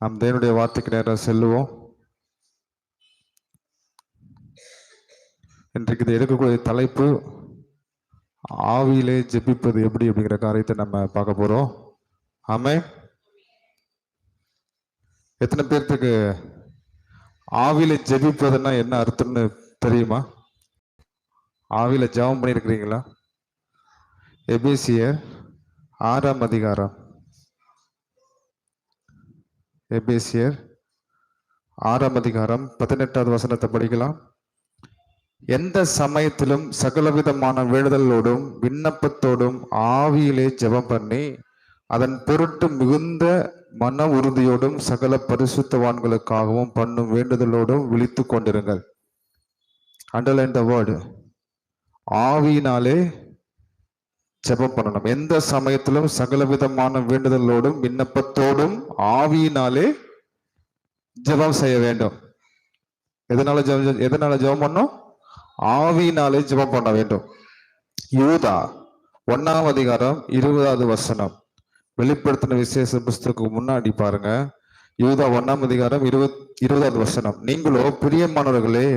நாம் தேவனுடைய வார்த்தைக்கு நேரம் செல்லுவோம். இன்றைக்கு இது எடுக்கக்கூடிய தலைப்பு ஆவியிலே ஜெபிப்பது எப்படி அப்படிங்கிற காரியத்தை நம்ம பார்க்க போறோம். ஆமென். எத்தனை பேர்த்துக்கு ஆவியில ஜெபிப்பதுன்னா என்ன அர்த்தம்னு தெரியுமா? ஆவியில ஜெபம் பண்ணியிருக்கிறீங்களா? எபேசியர் 6ஆம் அதிகாரம், எபேசியர் 6ஆம் அதிகாரம் 18வது வசனத்தை படிக்கலாம். எந்த சமயத்திலும் சகலவிதமான வேண்டுதலோடும் விண்ணப்பத்தோடும் ஆவியிலே ஜெபம் பண்ணி அதன் பொருட்டு மிகுந்த மன உறுதியோடும் சகல பரிசுத்தவான்களுக்காகவும் பண்ணும் வேண்டுதலோடும் விழித்து கொண்டிருங்கள். அண்டர்லைன் த வேர்டு. ஆவியினாலே ஜெபம் பண்ணணும். எந்த சமயத்திலும் சகலவிதமான வேண்டுதலோடும் விண்ணப்பத்தோடும் ஆவியினாலே ஜெபம் செய்ய வேண்டும். எதனால ஜெபம் பண்ணும்? ஆவியினாலே ஜெபம் பண்ண வேண்டும். யூதா 1ஆம் அதிகாரம் 20வது வசனம். வெளிப்படுத்தின விசேஷ புஸ்தகத்துக்கு முன்னாடி பாருங்க. யூதா 1ஆம் அதிகாரம் 20வது வசனம். நீங்களோ பிரியமானவர்களே,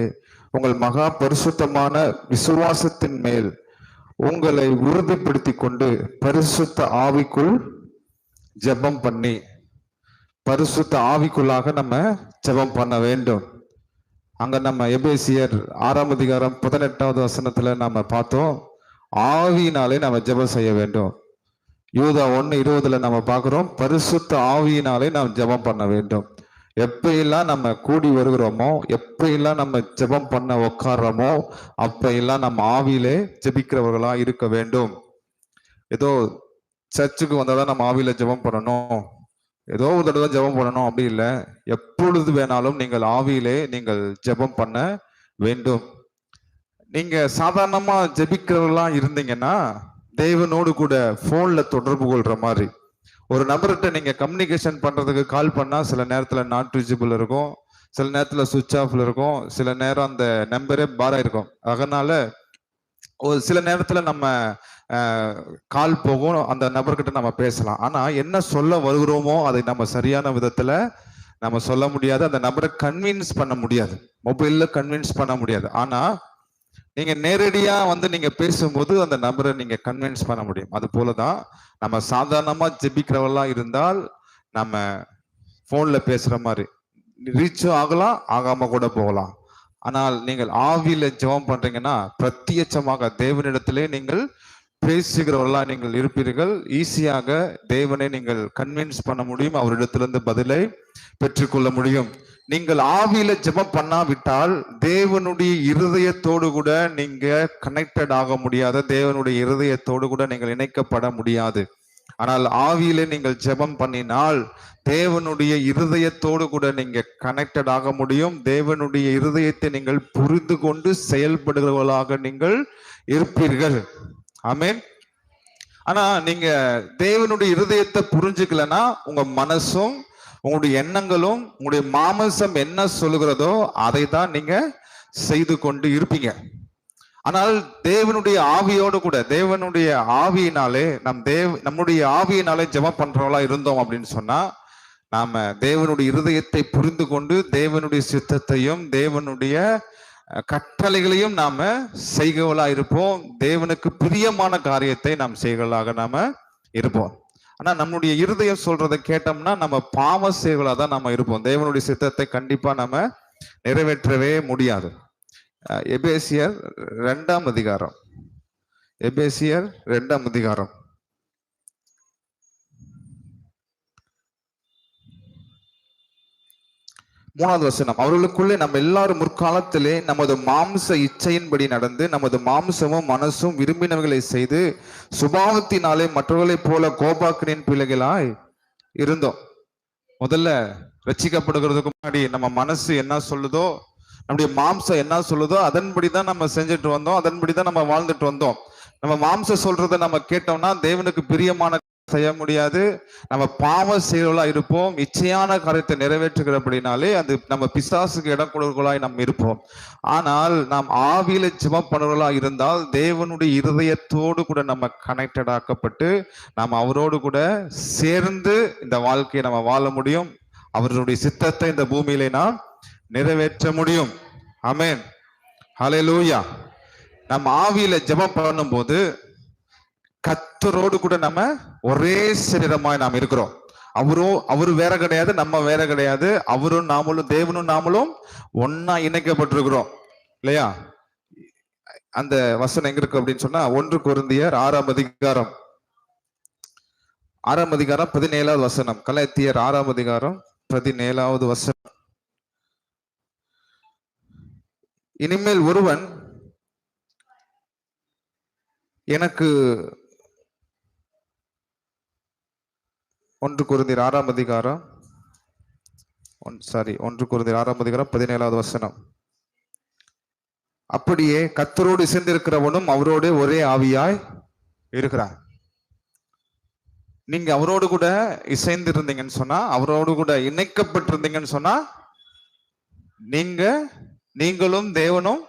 உங்கள் மகா பரிசுத்தமான விசுவாசத்தின் மேல் உங்களை உறுதிப்படுத்தி கொண்டு பரிசுத்த ஆவிக்குள் ஜெபம் பண்ணி, பரிசுத்த ஆவிக்குள்ளாக நம்ம ஜெபம் பண்ண வேண்டும். அங்க நம்ம எபேசியர் 6ஆம் அதிகாரம் 18வது வசனத்துல நம்ம பார்த்தோம், ஆவியினாலே நம்ம ஜெபம் செய்ய வேண்டும். யூதா 1:20 நம்ம பார்க்கிறோம், பரிசுத்த ஆவியினாலே நாம் ஜெபம் பண்ண வேண்டும். எப்பெல்லாம் நம்ம கூடி வருகிறோமோ, எப்பெல்லாம் நம்ம ஜெபம் பண்ண உட்கார்றோமோ, அப்பெல்லாம் நம்ம ஆவியிலே ஜெபிக்கிறவர்களா இருக்க வேண்டும். ஏதோ சர்ச்சுக்கு வந்தாதான் நம்ம ஆவியில ஜெபம் பண்ணணும், ஏதோ ஒரு தடவை ஜெபம் பண்ணணும் அப்படி இல்லை. எப்பொழுது வேணாலும் நீங்கள் ஆவியிலே நீங்கள் ஜெபம் பண்ண வேண்டும். நீங்க சாதாரணமா ஜெபிக்கிறவர்களா இருந்தீங்கன்னா தேவனோடு கூட போன்ல தொடர்பு கொள்ற மாதிரி. ஒரு நபர்கிட்ட நீங்க கம்யூனிகேஷன் பண்றதுக்கு கால் பண்ணா சில நேரத்துல நாட் ரீச்சபிள் இருக்கும், சில நேரத்துல சுவிட்ச் ஆஃப்ல இருக்கும், சில நேரம் அந்த நம்பரே பாரா இருக்கும். அதனால ஒரு சில நேரத்துல நம்ம கால் போகும், அந்த நபர்கிட்ட நம்ம பேசலாம். ஆனா என்ன சொல்ல வருகிறோமோ அதை நம்ம சரியான விதத்துல நம்ம சொல்ல முடியாது, அந்த நபரை கன்வின்ஸ் பண்ண முடியாது, மொபைல்ல கன்வின்ஸ் பண்ண முடியாது. ஆனா நீங்க நேரடியா நீங்க பேசும்போது அந்த நபரை நீங்க கன்வின்ஸ் பண்ண முடியும். அது போலதான் நம்ம சாதாரணமா ஜெபிக்கிறவெல்லாம் இருந்தால் நம்ம போன்ல பேசுற மாதிரி ரீச்சும் ஆகலாம், ஆகாம கூட போகலாம். ஆனால் நீங்கள் ஆவியில ஜெபம் பண்றீங்கன்னா பிரத்யட்சமாக தேவனிடத்திலே நீங்கள் பேசுகிறவர்களா நீங்கள் இருப்பீர்கள். ஈஸியாக தேவனை நீங்கள் கன்வின்ஸ் பண்ண முடியும், அவரிடத்திலிருந்து பதிலை பெற்றுக்கொள்ள முடியும். நீங்கள் ஆவியில ஜெபம் பண்ணாவிட்டால் தேவனுடைய இருதயத்தோடு கூட நீங்க கனெக்டட் ஆக முடியாது, தேவனுடைய இருதயத்தோடு கூட நீங்கள் இணைக்கப்பட முடியாது. ஆனால் ஆவியில நீங்கள் ஜெபம் பண்ணினால் தேவனுடைய இருதயத்தோடு கூட நீங்க கனெக்டட் ஆக முடியும். தேவனுடைய இருதயத்தை நீங்கள் புரிந்து கொண்டு செயல்படுகிறவர்களாக நீங்கள் இருப்பீர்கள். ஆமென். ஆனா நீங்க தேவனுடைய இருதயத்தை புரிஞ்சுக்கலன்னா உங்க மனசும் உங்களுடைய எண்ணங்களும் உங்களுடைய மாமசம் என்ன சொல்லுகிறதோ அதை தான் நீங்க செய்து கொண்டு இருப்பீங்க. ஆனால் தேவனுடைய ஆவியோடு கூட, தேவனுடைய ஆவியினாலே நம்முடைய ஆவியினாலே ஜெபம் பண்றவங்களா இருந்தோம் அப்படின்னு சொன்னா நாம தேவனுடைய இருதயத்தை புரிந்து கொண்டு தேவனுடைய சித்தத்தையும் தேவனுடைய கட்டளைகளையும் நாம செய்கிறவர்களா இருப்போம். தேவனுக்கு பிரியமான காரியத்தை நாம் செய்கிறவர்களாக நாம இருப்போம். ஆனா நம்முடைய இருதயம் சொல்றதை கேட்டோம்னா நம்ம பாவ செய்வர்களா தான் நம்ம இருப்போம். தேவனுடைய சித்தத்தை கண்டிப்பா நம்ம நிறைவேற்றவே முடியாது. எபேசியர் 2ஆம் அதிகாரம், எபேசியர் 2ஆம் அதிகாரம் 3வது வசனம். அவர்களுக்குள்ளே நம்ம எல்லாரும் முற்காலத்திலே நமது மாம்ச இச்சையின்படி நடந்து நமது மாம்சமும் மனசும் விரும்பினவர்களை செய்து சுபாவத்தினாலே மற்றவர்களைப் போல கோபாக்கினின் பிள்ளைகளாய் இருந்தோம். முதல்ல ரட்சிக்கப்படுகிறதுக்கு முன்னாடி நம்ம மனசு என்ன சொல்லுதோ, நம்முடைய மாம்சம் என்ன சொல்லுதோ அதன்படிதான் நம்ம செஞ்சுட்டு வந்தோம், அதன்படிதான் நம்ம வாழ்ந்துட்டு வந்தோம். நம்ம மாம்சம் சொல்றதை நம்ம கேட்டோம்னா தேவனுக்கு பிரியமான செய்ய முடியாது, நம்ம பாவ செயலா இருப்போம். இச்சையான காரியத்தை நிறைவேற்றுகிறபடினாலே அது நம்ம பிசாசுக்கு இடம் கொடுக்கலாய் நம்ம இருப்போம். ஆனால் நாம் ஆவியில ஜெபம் பண்ணுறவர்களா இருந்தால் தேவனுடைய இருதயத்தோடு கூட நம்ம கனெக்டட் ஆக்கப்பட்டு நாம் அவரோடு கூட சேர்ந்து இந்த வாழ்க்கையை நம்ம வாழ முடியும். அவருடைய சித்தத்தை இந்த பூமியிலே நாம் நிறைவேற்ற முடியும். ஆமென். ஹல்லேலூயா. நம்ம ஆவியில ஜெபம் பண்ணும்போது கர்த்தரோடு கூட நம்ம ஒரே சரீரமாய் நாம் இருக்கிறோம். அவரு வேற கிடையாது, நம்ம வேற கிடையாது. அவரும் நாமளும், தேவனும் நாமளும் ஒன்னா இணைக்கப்பட்டிருக்கிறோம் இல்லையா? அந்த வசனம் எங்க இருக்கு அப்படின்னு சொன்னா 1 கொரிந்தியர் 6ஆம் அதிகாரம் 17வது வசனம். கலாத்தியர் 6ஆம் அதிகாரம் 17வது வசனம். இனிமேல் ஒருவன் எனக்கு 1 கொரிந்தியர் 6ஆம் அதிகாரம் 17வது வசனம். அப்படியே கர்த்தரோடு இசைந்திருக்கிறவனும் அவரோடு ஒரே ஆவியாய் இருக்கிறார். நீங்க அவரோடு கூட இசைந்து இருந்தீங்கன்னு சொன்னா, அவரோடு கூட இணைக்கப்பட்டிருந்தீங்கன்னு சொன்னா, நீங்களும் தேவனும்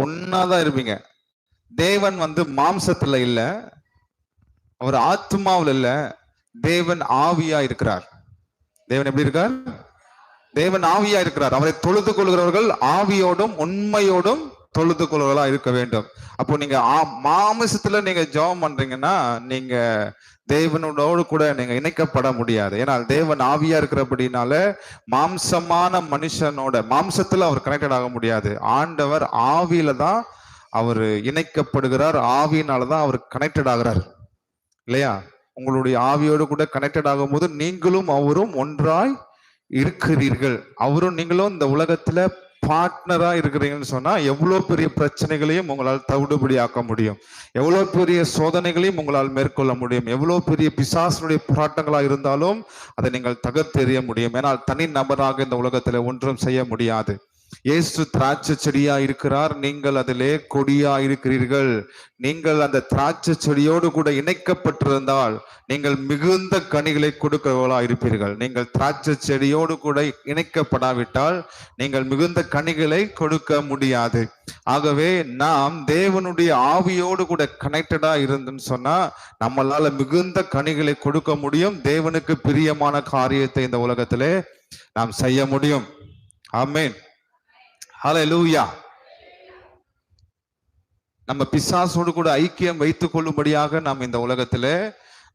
ஒன்னாதான் இருப்பீங்க. தேவன் மாம்சத்துல இல்ல, அவர் ஆத்மாவில் இல்ல, தேவன் ஆவியா இருக்கிறார். தேவன் எப்படி இருக்கார்? தேவன் ஆவியா இருக்கிறார். அவரை தொழுது கொள்கிறவர்கள் ஆவியோடும் உண்மையோடும் தொழுது கொள்கிறவர்களா இருக்க வேண்டும். அப்போ நீங்க மாமிசத்துல நீங்க ஜெபம் பண்றீங்கன்னா நீங்க தேவனோடு கூட நீங்க இணைக்கப்பட முடியாது. ஏன்னா தேவன் ஆவியா இருக்கிறபடினால மாம்சமான மனுஷனோட மாம்சத்துல அவர் கனெக்டட் ஆக முடியாது. ஆண்டவர் ஆவியில தான் அவர் இணைக்கப்படுகிறார். ஆவியினாலதான் அவர் கனெக்டட் ஆகிறார் இல்லையா? உங்களுடைய ஆவியோடு கூட கனெக்டட் ஆகும் போது நீங்களும் அவரும் ஒன்றாய் இருக்கிறீர்கள். அவரும் நீங்களும் இந்த உலகத்துல பார்ட்னரா இருக்கிறீங்கன்னு சொன்னா எவ்வளவு பெரிய பிரச்சனைகளையும் உங்களால் தவிடுபடி ஆக்க முடியும், எவ்வளவு பெரிய சோதனைகளையும் உங்களால் மேற்கொள்ள முடியும், எவ்வளவு பெரிய பிசாசனுடைய போராட்டங்களா இருந்தாலும் அதை நீங்கள் தகர்த்தெறிய முடியும். ஏனால் தனி நபராக இந்த உலகத்துல ஒன்றும் செய்ய முடியாது. இயேசு திராட்சை செடியா இருக்கிறார், நீங்கள் அதிலே கொடியா இருக்கிறீர்கள். நீங்கள் அந்த திராட்சை செடியோடு கூட இணைக்கப்பட்டிருந்தால் நீங்கள் மிகுந்த கனிகளை கொடுக்கிறவர்களா இருப்பீர்கள். நீங்கள் திராட்சை செடியோடு கூட இணைக்கப்படாவிட்டால் நீங்கள் மிகுந்த கனிகளை கொடுக்க முடியாது. ஆகவே நாம் தேவனுடைய ஆவியோடு கூட கனெக்டடா இருந்துன்னு சொன்னா நம்மளால மிகுந்த கனிகளை கொடுக்க முடியும். தேவனுக்கு பிரியமான காரியத்தை இந்த உலகத்திலே நாம் செய்ய முடியும். ஆமென். ஹல்லேலூயா. நம்ம பிசாசோடு கூட ஐக்கியம் வைத்துக் கொள்ளும்படியாக நாம் இந்த உலகத்திலே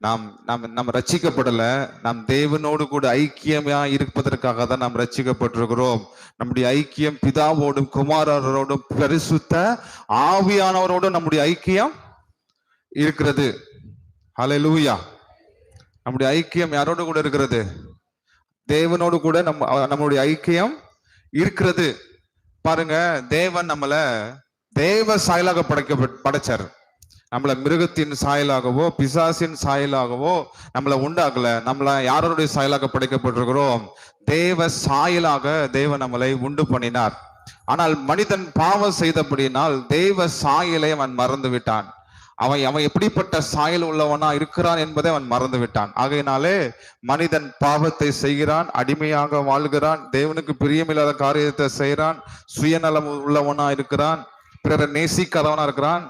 நாம் ரட்சிக்கப்படல. நாம் தேவனோடு கூட ஐக்கியமா இருப்பதற்காக தான் நாம் ரட்சிக்கப்பட்டிருக்கிறோம். நம்முடைய ஐக்கியம் பிதாவோடும் குமாரரோடும் பரிசுத்த ஆவியானவரோடும் நம்முடைய ஐக்கியம் இருக்கிறது. ஹல்லேலூயா. நம்முடைய ஐக்கியம் யாரோடு கூட இருக்கிறது? தேவனோடு கூட நம்முடைய ஐக்கியம் இருக்கிறது. பாருங்க, தேவன் நம்மள தேவ சாயலாக படைச்சார். நம்மள மிருகத்தின் சாயலாகவோ பிசாசின் சாயலாகவோ நம்மள உண்டாக்கல. நம்மள யாரோடைய சாயலாக படைக்கப்பட்டிருக்கிறோம்? தேவ சாயலாக தேவன் நம்மளை உண்டு பண்ணினார். ஆனால் மனிதன் பாவம் செய்தபடியினால் தேவ சாயலை அவன் மறந்து விட்டான். அவன் எப்படிப்பட்ட சாயல் உள்ளவனா இருக்கிறான் என்பதை அவன் மறந்து விட்டான். ஆகையினாலே மனிதன் பாவத்தை செய்கிறான், அடிமையாக வாழ்கிறான், தேவனுக்கு பிரியமில்லாத காரியத்தை செய்கிறான், சுயநலம் உள்ளவனா இருக்கிறான், பிறரை நேசிக்காதவனா இருக்கிறான்.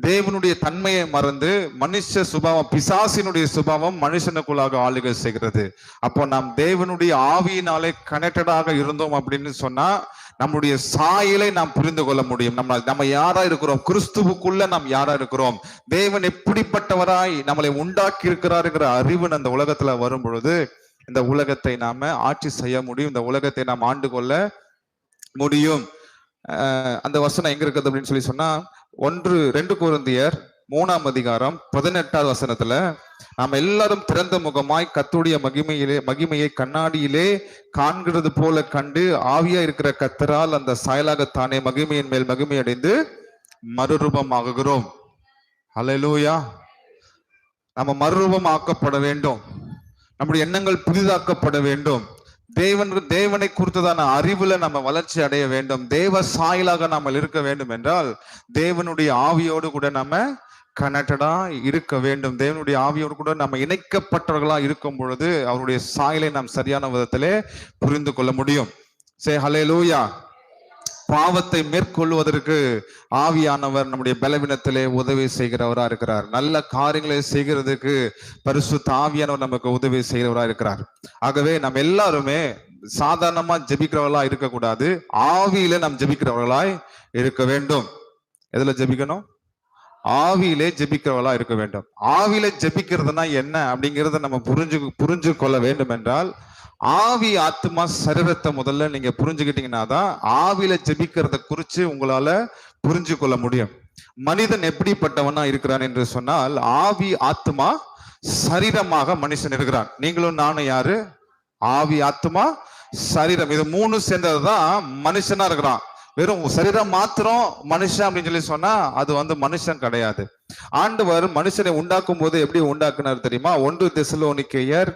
தேவனுடைய தன்மையை மறந்து மனுஷ சுபாவம், பிசாசினுடைய சுபாவம் மனுஷனுக்குள்ளாக ஆளுகை செய்கிறது. அப்போ நாம் தேவனுடைய ஆவியினாலே கனெக்டடாக இருந்தோம் அப்படின்னு சொன்னா நம்முடைய சாயலை நாம் புரிந்து கொள்ள முடியும். நம்ம யாரா இருக்கிறோம், கிறிஸ்துவுக்குள்ள நாம் யாரா இருக்கிறோம், தேவன் எப்படிப்பட்டவராய் நம்மளை உண்டாக்கி இருக்கிறாருங்கிற அறிவு அந்த உலகத்துல வரும் பொழுது இந்த உலகத்தை நாம ஆட்சி செய்ய முடியும், இந்த உலகத்தை நாம் ஆண்டு கொள்ள முடியும். அந்த வசனம் எங்க இருக்குது அப்படின்னு சொல்லி சொன்னா 2 கொரிந்தியர் 3ஆம் அதிகாரம் 18வது வசனத்துல நாம் எல்லாரும் திறந்த முகமாய் கர்த்தருடைய மகிமையை கண்ணாடியிலே காண்கிறது போல கண்டு ஆவியா இருக்கிற கர்த்தரால் அந்த சாயலாகத்தானே மகிமையின் மேல் மகிமை அடைந்து மறுரூபமாகுகிறோம். ஹல்லேலூயா. நம்ம மறுரூபம் ஆக்கப்பட வேண்டும், நம்முடைய எண்ணங்கள் புதிதாக்கப்பட வேண்டும், தேவனை குறித்ததான அறிவுல நம்ம வளர்ச்சி அடைய வேண்டும், தேவ சாயலாக நாம இருக்க வேண்டும் என்றால் தேவனுடைய ஆவியோடு கூட நம்ம கனெக்டடா இருக்க வேண்டும். தேவனுடைய ஆவியோடு கூட நம்ம இணைக்கப்பட்டவர்களா இருக்கும் பொழுது அவருடைய சாயலை நாம் சரியான விதத்திலே புரிந்து கொள்ள முடியும். சே ஹல்லேலூயா. பாவத்தை மேற்கொள்வதற்கு ஆவியானவர் நம்முடைய பலவீனத்திலே உதவி செய்கிறவரா இருக்கிறார். நல்ல காரியங்களை செய்கிறதுக்கு பரிசுத்த ஆவியானவர் நமக்கு உதவி செய்கிறவரா இருக்கிறார். ஆகவே நம்ம எல்லாருமே சாதாரணமா ஜெபிக்கிறவர்களா இருக்கக்கூடாது, ஆவியில நாம் ஜெபிக்கிறவர்களாய் இருக்க வேண்டும். எதுல ஜெபிக்கணும்? ஆவியிலே ஜெபிக்கிறவளா இருக்க வேண்டும். ஆவியில ஜெபிக்கிறதுனா என்ன அப்படிங்கறத நம்ம புரிஞ்சு கொள்ள வேண்டும் என்றால், ஆவி ஆத்மா சரீரத்தை முதல்ல நீங்க புரிஞ்சுக்கிட்டீங்கன்னா தான் ஆவியில ஜெபிக்கிறத குறிச்சு உங்களால புரிஞ்சு கொள்ள முடியும். மனிதன் எப்படிப்பட்டவனா இருக்கிறான் என்று சொன்னால், ஆவி ஆத்மா சரீரமாக மனுஷன் இருக்கிறான். நீங்களும் நானும் யாரு? ஆவி ஆத்மா சரீரம், இது மூணு சேர்ந்ததுதான் மனுஷனா இருக்கிறான். வெறும் சரீரம் மாத்திரம் மனுஷன் அப்படின்னு சொல்லி சொன்னா அது மனுஷன் கிடையாது. ஆண்டவர் மனுஷனை உண்டாக்கும் போது எப்படி உண்டாக்குனார் தெரியுமா? 1 தெசலோனிக்கேயர்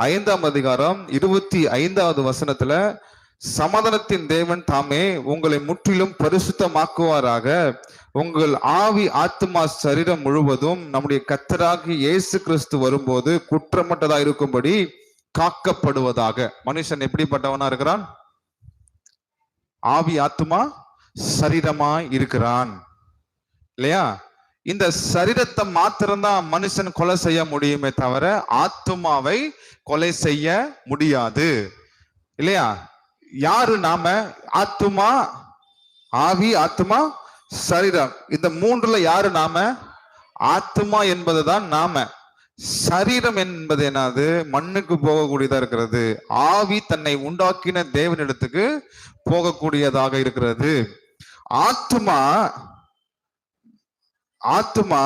5ஆம் அதிகாரம் 25வது வசனத்துல, சமாதானத்தின் தேவன் தாமே உங்களை முற்றிலும் பரிசுத்தமாக்குவாராக, உங்கள் ஆவி ஆத்மா சரீரம் முழுவதும் நம்முடைய கர்த்தராகிய இயேசு கிறிஸ்து வரும்போது குற்றமற்றதா இருக்கும்படி காக்கப்படுவதாக. மனுஷன் எப்படிப்பட்டவனா இருக்கிறான்? ஆவி ஆத்மா சரீரமாய் இருக்கிறான் இல்லையா? இந்த சரீரத்தை மாத்திரம்தான் மனுஷன் கொலை செய்ய முடியுமே தவிர ஆத்மாவை கொலை செய்ய முடியாது இல்லையா? யாரு நாம? ஆத்மா, ஆவி, ஆத்மா, சரீரம், இந்த மூன்றுல யாரு நாம? ஆத்மா என்பதுதான் நாம. சரீரம் என்பது என்னது? மண்ணுக்கு போகக்கூடியதா இருக்கிறது. ஆவி தன்னை உண்டாக்கின தேவனிடத்துக்கு போகக்கூடியதாக இருக்கிறது. ஆத்மா ஆத்மா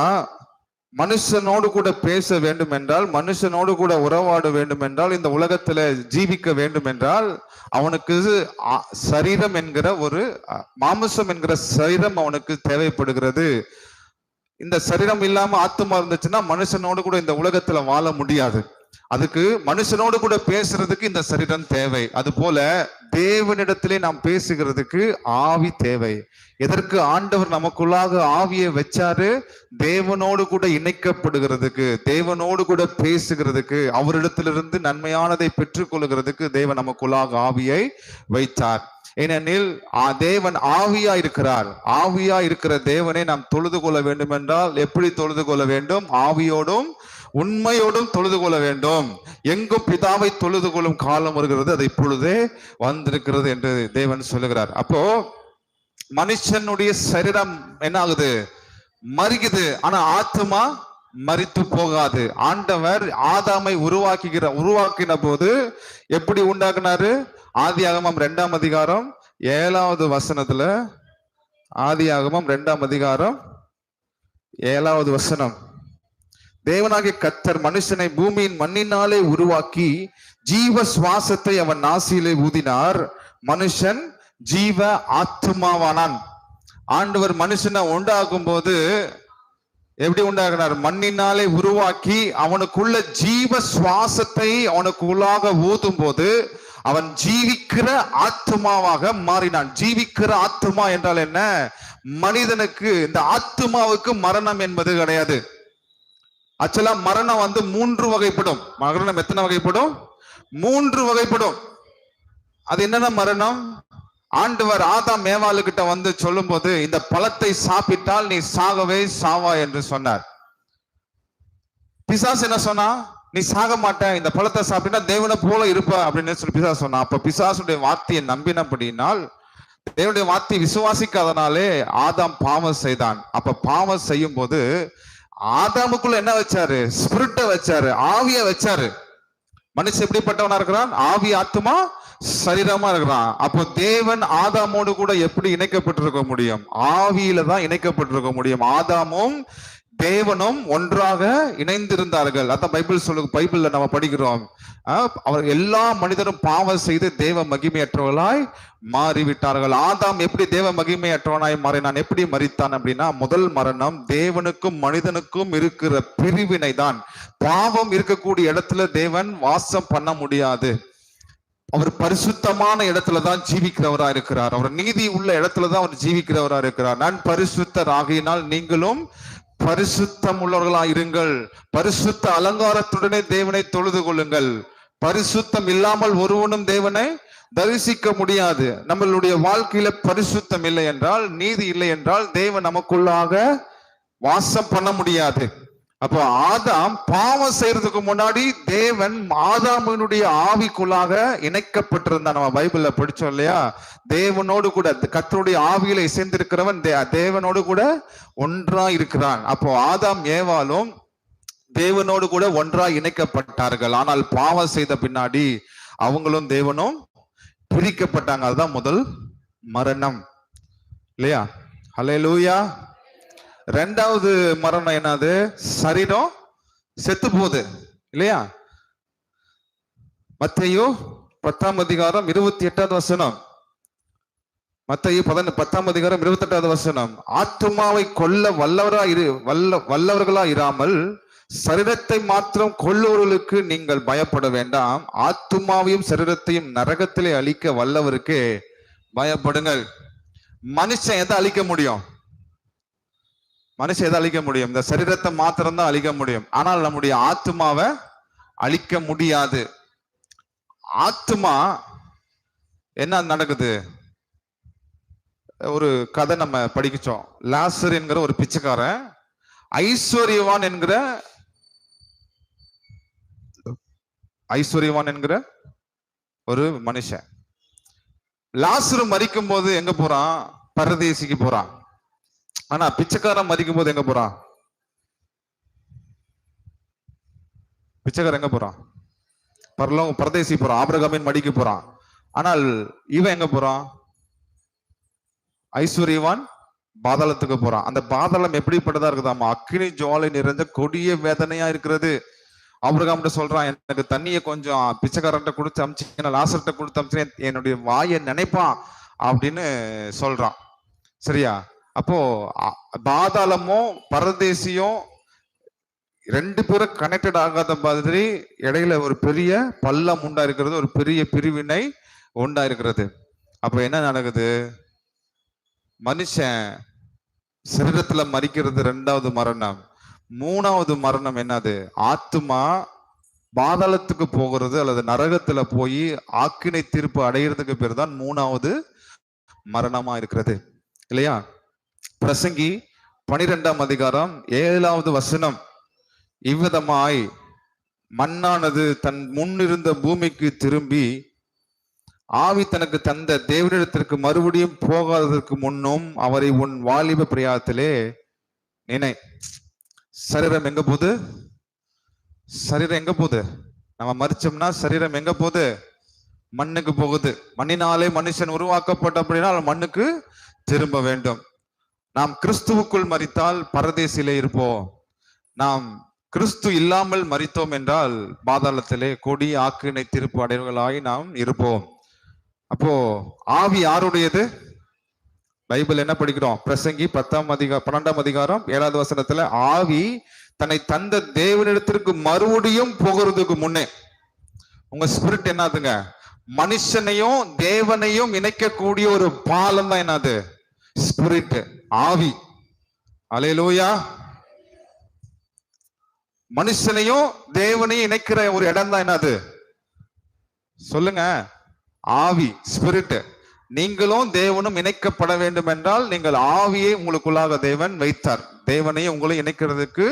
மனுஷனோடு கூட பேச வேண்டும் என்றால், மனுஷனோடு கூட உறவாட வேண்டும் என்றால், இந்த உலகத்துல ஜீவிக்க வேண்டும் என்றால், அவனுக்கு சரீரம் என்கிற ஒரு மாமிசம் என்கிற சரீரம் அவனுக்கு தேவைப்படுகிறது. இந்த சரீரம் இல்லாம ஆத்மா இருந்துச்சுன்னா மனுஷனோடு கூட இந்த உலகத்துல வாழ முடியாது. அதுக்கு மனுஷனோடு கூட பேசுறதுக்கு இந்த சரீரம் தேவை. அது போல தேவனிடத்திலே நாம் பேசுகிறதுக்கு ஆவி தேவை. எதற்கு ஆண்டவர் நமக்குள்ளாக ஆவியை வச்சாரு? தேவனோடு கூட இணைக்கப்படுகிறதுக்கு, தேவனோடு கூட பேசுகிறதுக்கு, அவரிடத்திலிருந்து நன்மையானதை பெற்றுக்கொள்கிறதுக்கு தேவன் நமக்குள்ளாக ஆவியை வைத்தார். ஏனெனில் தேவன் ஆவியா இருக்கிறார். ஆவியா இருக்கிற தேவனை நாம் தொழுது கொள்ள வேண்டும் என்றால் எப்படி தொழுது கொள்ள வேண்டும்? ஆவியோடும் உண்மையோடும் தொழுது கொள்ள வேண்டும். எங்கும் பிதாவை தொழுது கொள்ளும் காலம் வருகிறது, அது இப்பொழுதே வந்திருக்கிறது என்று தேவன் சொல்லுகிறார். அப்போ மனுஷனுடைய சரீரம் என்ன ஆகுது? மறிக்குது. ஆனா ஆத்மா மரித்து போகாது. ஆண்டவர் ஆதாமை உருவாக்கின போது எப்படி உண்டாக்குனாரு? ஆதியாகமம் 2ஆம் அதிகாரம் 7வது வசனத்துல, ஆதியாகமம் 2ஆம் அதிகாரம் 7வது வசனம், தேவனாகிய கர்த்தர் மனுஷனை பூமியின் மண்ணினாலே உருவாக்கி ஜீவ சுவாசத்தை அவன் நாசியிலே ஊதினார், மனுஷன் ஜீவ ஆத்மாவானான். ஆண்டவர் மனுஷனை உண்டாக்கும் போது எப்படி உண்டாகினார்? மண்ணினாலே உருவாக்கி அவனுக்குள்ள ஜீவ சுவாசத்தை அவனுக்குள்ளாக ஊதும் போது அவன் ஜீவிக்கிற ஆத்மாவாக மாறினான். ஜீவிக்கிற ஆத்மா என்றால் என்ன? மனிதனுக்கு, இந்த ஆத்மாவுக்கு மரணம் என்பது கிடையாது. ஆக்சுவலா மரணம் 3 வகைப்படும். மரணம் எத்தனை வகைப்படும்? 3 வகைப்படும். அது என்னென்ன மரணம்? ஆண்டவர் ஆதாம் ஏவாளு கிட்ட சொல்லும் போது, இந்த பழத்தை சாப்பிட்டால் நீ சாகவே சாவா என்று சொன்னார். பிசாசு என்ன சொன்னா? நீ சாக மாட்ட, இந்த பழத்தை சாப்பிட்டா தேவனை போல இருப்ப அப்படின்னு சொல்லி பிசாசு சொன்னா. அப்ப பிசாசுடைய வார்த்தையை நம்பினபடினால், தேவனுடைய வார்த்தையை விசுவாசிக்காதனாலே ஆதாம் பாவம் செய்தான். அப்ப பாவம் செய்யும் போது ஆதாமுக்குள்ள என்ன வச்சாரு? ஸ்பிரிட்ட வச்சாரு, ஆவிய வச்சாரு. மனுஷன் எப்படிப்பட்டவனா இருக்கிறான்? ஆவி ஆத்மா சரீரமா இருக்கிறான். அப்போ தேவன் ஆதாமோடு கூட எப்படி இணைக்கப்பட்டிருக்க முடியும்? ஆவியில தான் இணைக்கப்பட்டிருக்க முடியும். ஆதாமும் தேவனும் ஒன்றாக இணைந்திருந்தார்கள். அதான் பைபிள்ல நம்ம படிக்கிறோம். அவர் எல்லா மனிதரும் பாவம் செய்து தேவ மகிமையற்றவர்களாய் மாறிவிட்டார்கள். ஆதாம் எப்படி தேவ மகிமையற்றவனாய் மாறினான்? எப்படி மரித்தான் அப்படின்னா, முதல் மரணம் தேவனுக்கும் மனிதனுக்கும் இருக்கிற பிரிவினை தான். பாவம் இருக்கக்கூடிய இடத்துல தேவன் வாசம் பண்ண முடியாது. அவர் பரிசுத்தமான இடத்துலதான் ஜீவிக்கிறவரா இருக்கிறார். அவர் நீதி உள்ள இடத்துலதான் அவர் ஜீவிக்கிறவரா இருக்கிறார். நான் பரிசுத்தர் ஆகையினால் நீங்களும் பரிசுத்தம் உள்ளவர்களாக இருங்கள். பரிசுத்த அலங்காரத்துடனே தேவனை தொழுது கொள்ளுங்கள். பரிசுத்தம் இல்லாமல் ஒருவனும் தேவனை தரிசிக்க முடியாது. நம்மளுடைய வாழ்க்கையில பரிசுத்தம் இல்லை என்றால், நீதி இல்லை என்றால் தேவன் நமக்குள்ளாக வாசம் பண்ண முடியாது. அப்போ ஆதாம் பாவம் செய்யறதுக்கு முன்னாடி தேவன் ஆதாமினுடைய ஆவிக்குள்ளாக இணைக்கப்பட்டிருந்தான். நம்ம பைபிள்ல படிச்சோம் இல்லையா? தேவனோடு கூட கர்த்தருடைய ஆவியில இசைந்திருக்கிறவன் தேவனோடு கூட ஒன்றா இருக்கிறான். அப்போ ஆதாம் ஏவாளும் தேவனோடு கூட ஒன்றா இணைக்கப்பட்டார்கள். ஆனால் பாவம் செய்த பின்னாடி அவங்களும் தேவனும் பிரிக்கப்பட்டாங்க. அதுதான் முதல் மரணம் இல்லையா? ஹல்லேலூயா. ரெண்டாவது மரணம் என்னது? சரீரம் செத்து போகுது இல்லையா? மத்தேயு 10ஆம் அதிகாரம் 28வது வசனம். மத்தேயு 10ஆம் அதிகாரம் 28வது வசனம். ஆத்துமாவை கொல்ல வல்லவர்களா இராமல் சரீரத்தை மாத்திரம் கொல்லுவர்களுக்கு நீங்கள் பயப்பட வேண்டாம். ஆத்துமாவையும் சரீரத்தையும் நரகத்திலே அழிக்க வல்லவருக்கு பயப்படுங்கள். மனுஷன் எதை அழிக்க முடியும்? மனுஷன் எதை அழிக்க முடியும்? இந்த சரீரத்தை மாத்திரம் தான் அழிக்க முடியும். ஆனால் நம்முடைய ஆத்மாவை அழிக்க முடியாது. ஆத்மா என்ன நடக்குது? ஒரு கதை நம்ம படிச்சோம். லாசர் என்கிற ஒரு பிச்சைக்காரன் ஐஸ்வர்யவான் என்கிற ஒரு மனுஷன். லாசரு மரிக்கும் போது எங்க போறான்? பரதேசிக்கு போறான். ஆனா பிச்சைக்காரன் மதிக்கும் போது எங்க போறான்? பிச்சைக்காரன் எங்க போறான்? பரதேசி போறான், ஆபிரகாமின் மடிக்கு போறான். ஆனால் இவன் எங்க போறான்? ஐஸ்வர்யவான் பாதாளத்துக்கு போறான். அந்த பாதாளம் எப்படிப்பட்டதா இருக்குதாமா? அக்கினி ஜுவாலை நிறைந்த கொடிய வேதனையா இருக்கிறது. ஆபிரகாம்கிட்ட சொல்றான், எனக்கு தண்ணியை கொஞ்சம் பிச்சைக்காரன்ட்ட கொடுத்து அமிச்சு, லாசர்கிட்ட கொடுத்து அமிச்சு என்னுடைய வாயை நினைப்பான் அப்படின்னு சொல்றான். சரியா? அப்போ பாதாளமும் பரதேசியும் ரெண்டு பேரும் கனெக்டட் ஆகாத மாதிரி இடையில ஒரு பெரிய பள்ளம் உண்டா இருக்கிறது, ஒரு பெரிய பிரிவினை உண்டா இருக்கிறது. அப்ப என்ன நடக்குது? மனுஷன் சரீரத்துல மரிக்கிறது ரெண்டாவது மரணம். மூணாவது மரணம் என்னது? ஆத்துமா பாதாளத்துக்கு போகிறது அல்லது நரகத்துல போய் ஆக்கினை தீர்ப்பு அடைகிறதுக்கு பேர் தான் மூணாவது மரணமா இருக்கிறது இல்லையா? பிரசங்கி 12ஆம் அதிகாரம் 7வது வசனம். இவ்விதமாய் மண்ணானது தன் முன்னிருந்த பூமிக்கு திரும்பி ஆவி தனக்கு தந்த தேவனிடத்திற்கு மறுபடியும் போகாததற்கு முன்னும் அவரை உன் வாலிப பிரயாத்திலே நினை. சரீரம் எங்க போகுது? சரீரம் எங்க போகுது? நம்ம மரிச்சோம்னா சரீரம் எங்க போகுது? மண்ணுக்கு போகுது. மண்ணினாலே மனுஷன் உருவாக்கப்பட்ட அப்படின்னா மண்ணுக்கு திரும்ப வேண்டும். நாம் கிறிஸ்துவுக்குள் மரித்தால் பரதேசிலே இருப்போம். நாம் கிறிஸ்து இல்லாமல் மரித்தோம் என்றால் பாதாளத்திலே கொடி ஆக்கினை தீர்ப்பு அடைவர்களாய் நாம் இருப்போம். அப்போ ஆவி யாருடையது? பைபிள் என்ன படிக்கிறோம்? பிரசங்கி 12ஆம் அதிகாரம் 7வது வசனத்துல ஆவி தன்னை தந்த தேவனிடத்திற்கு மறுபடியும் போகிறதுக்கு முன்னே உங்க ஸ்பிரிட் என்னதுங்க? மனுஷனையும் தேவனையும் இணைக்கக்கூடிய ஒரு பாலம் தான் என்னது? ஸ்பிரிட், ஆவி. அல்லேலூயா. மனுஷனையும் தேவனையும் இணைக்கிற ஒரு இடம் தான் என்னது? சொல்லுங்க. ஆவி, ஸ்பிரிட். நீங்களும் தேவனும் இணைக்கப்பட வேண்டும் என்றால் நீங்கள் ஆவியை உங்களுக்குள்ளாக தேவன் வைத்தார். தேவனையும் உங்களை இணைக்கிறதுக்கு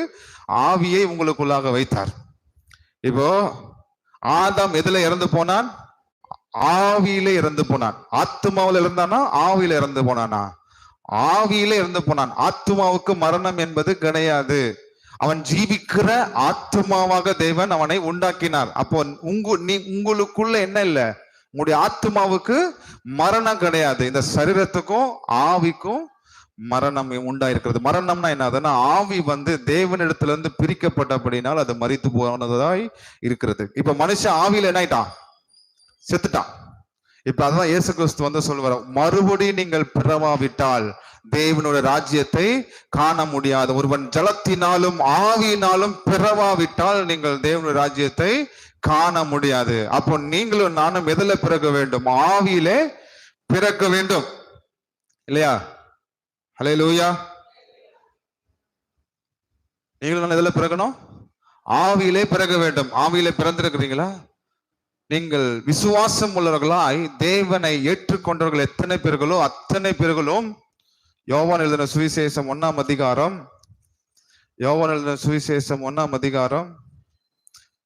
ஆவியை உங்களுக்குள்ளாக வைத்தார். இப்போ ஆதாம் எதுல இறந்து போனான்? ஆவியில இறந்து போனான். ஆத்மாவில இருந்தானா ஆவியில இறந்து போனானா? ஆவியில இறந்து போனான். ஆத்மாவுக்கு மரணம் என்பது கிடையாது. அவன் ஜீவிக்கிற ஆத்மாவாக தேவன் அவனை உண்டாக்கினார். அப்போ உங்களுக்குள்ள என்ன இல்லை? உங்களுடைய ஆத்மாவுக்கு மரணம் கிடையாது. இந்த சரீரத்துக்கும் ஆவிக்கும் மரணம் உண்டாயிருக்கிறது. மரணம்னா என்னதுன்னா ஆவி தேவனிடத்துல இருந்து பிரிக்கப்பட்டபடினால் அது மரித்து போனதாய் இருக்கிறது. இப்ப மனுஷன் ஆவியில என்ன ஆயிட்டான்? செத்துட்டான். இப்ப அதான் இயேசு கிறிஸ்து சொல்லுவார், மறுபடியும் நீங்கள் பிறவாவிட்டால் தேவனுடைய ராஜ்யத்தை காண முடியாது. ஒருவன் ஜலத்தினாலும் ஆவியினாலும் பிறவாவிட்டால் நீங்கள் தேவனுடைய ராஜ்யத்தை காண முடியாது. அப்போ நீங்களும் நானும் எதுல பிறக்க வேண்டும்? ஆவியிலே பிறக்க வேண்டும் இல்லையா? ஹல்லேலூயா. நீங்களும் எதுல பிறக்கணும்? ஆவியிலே பிறக்க வேண்டும். ஆவியிலே பிறந்திருக்கிறீங்களா? நீங்கள் விசுவாசம் உள்ளவர்களாய் தேவனை ஏற்றுக்கொண்டவர்கள் எத்தனை பேர்களோ அத்தனை பேர்களும் யோவான் எழுதின சுவிசேஷம் 1ஆம் அதிகாரம், யோவான் எழுதின சுவிசேஷம் 1ஆம் அதிகாரம்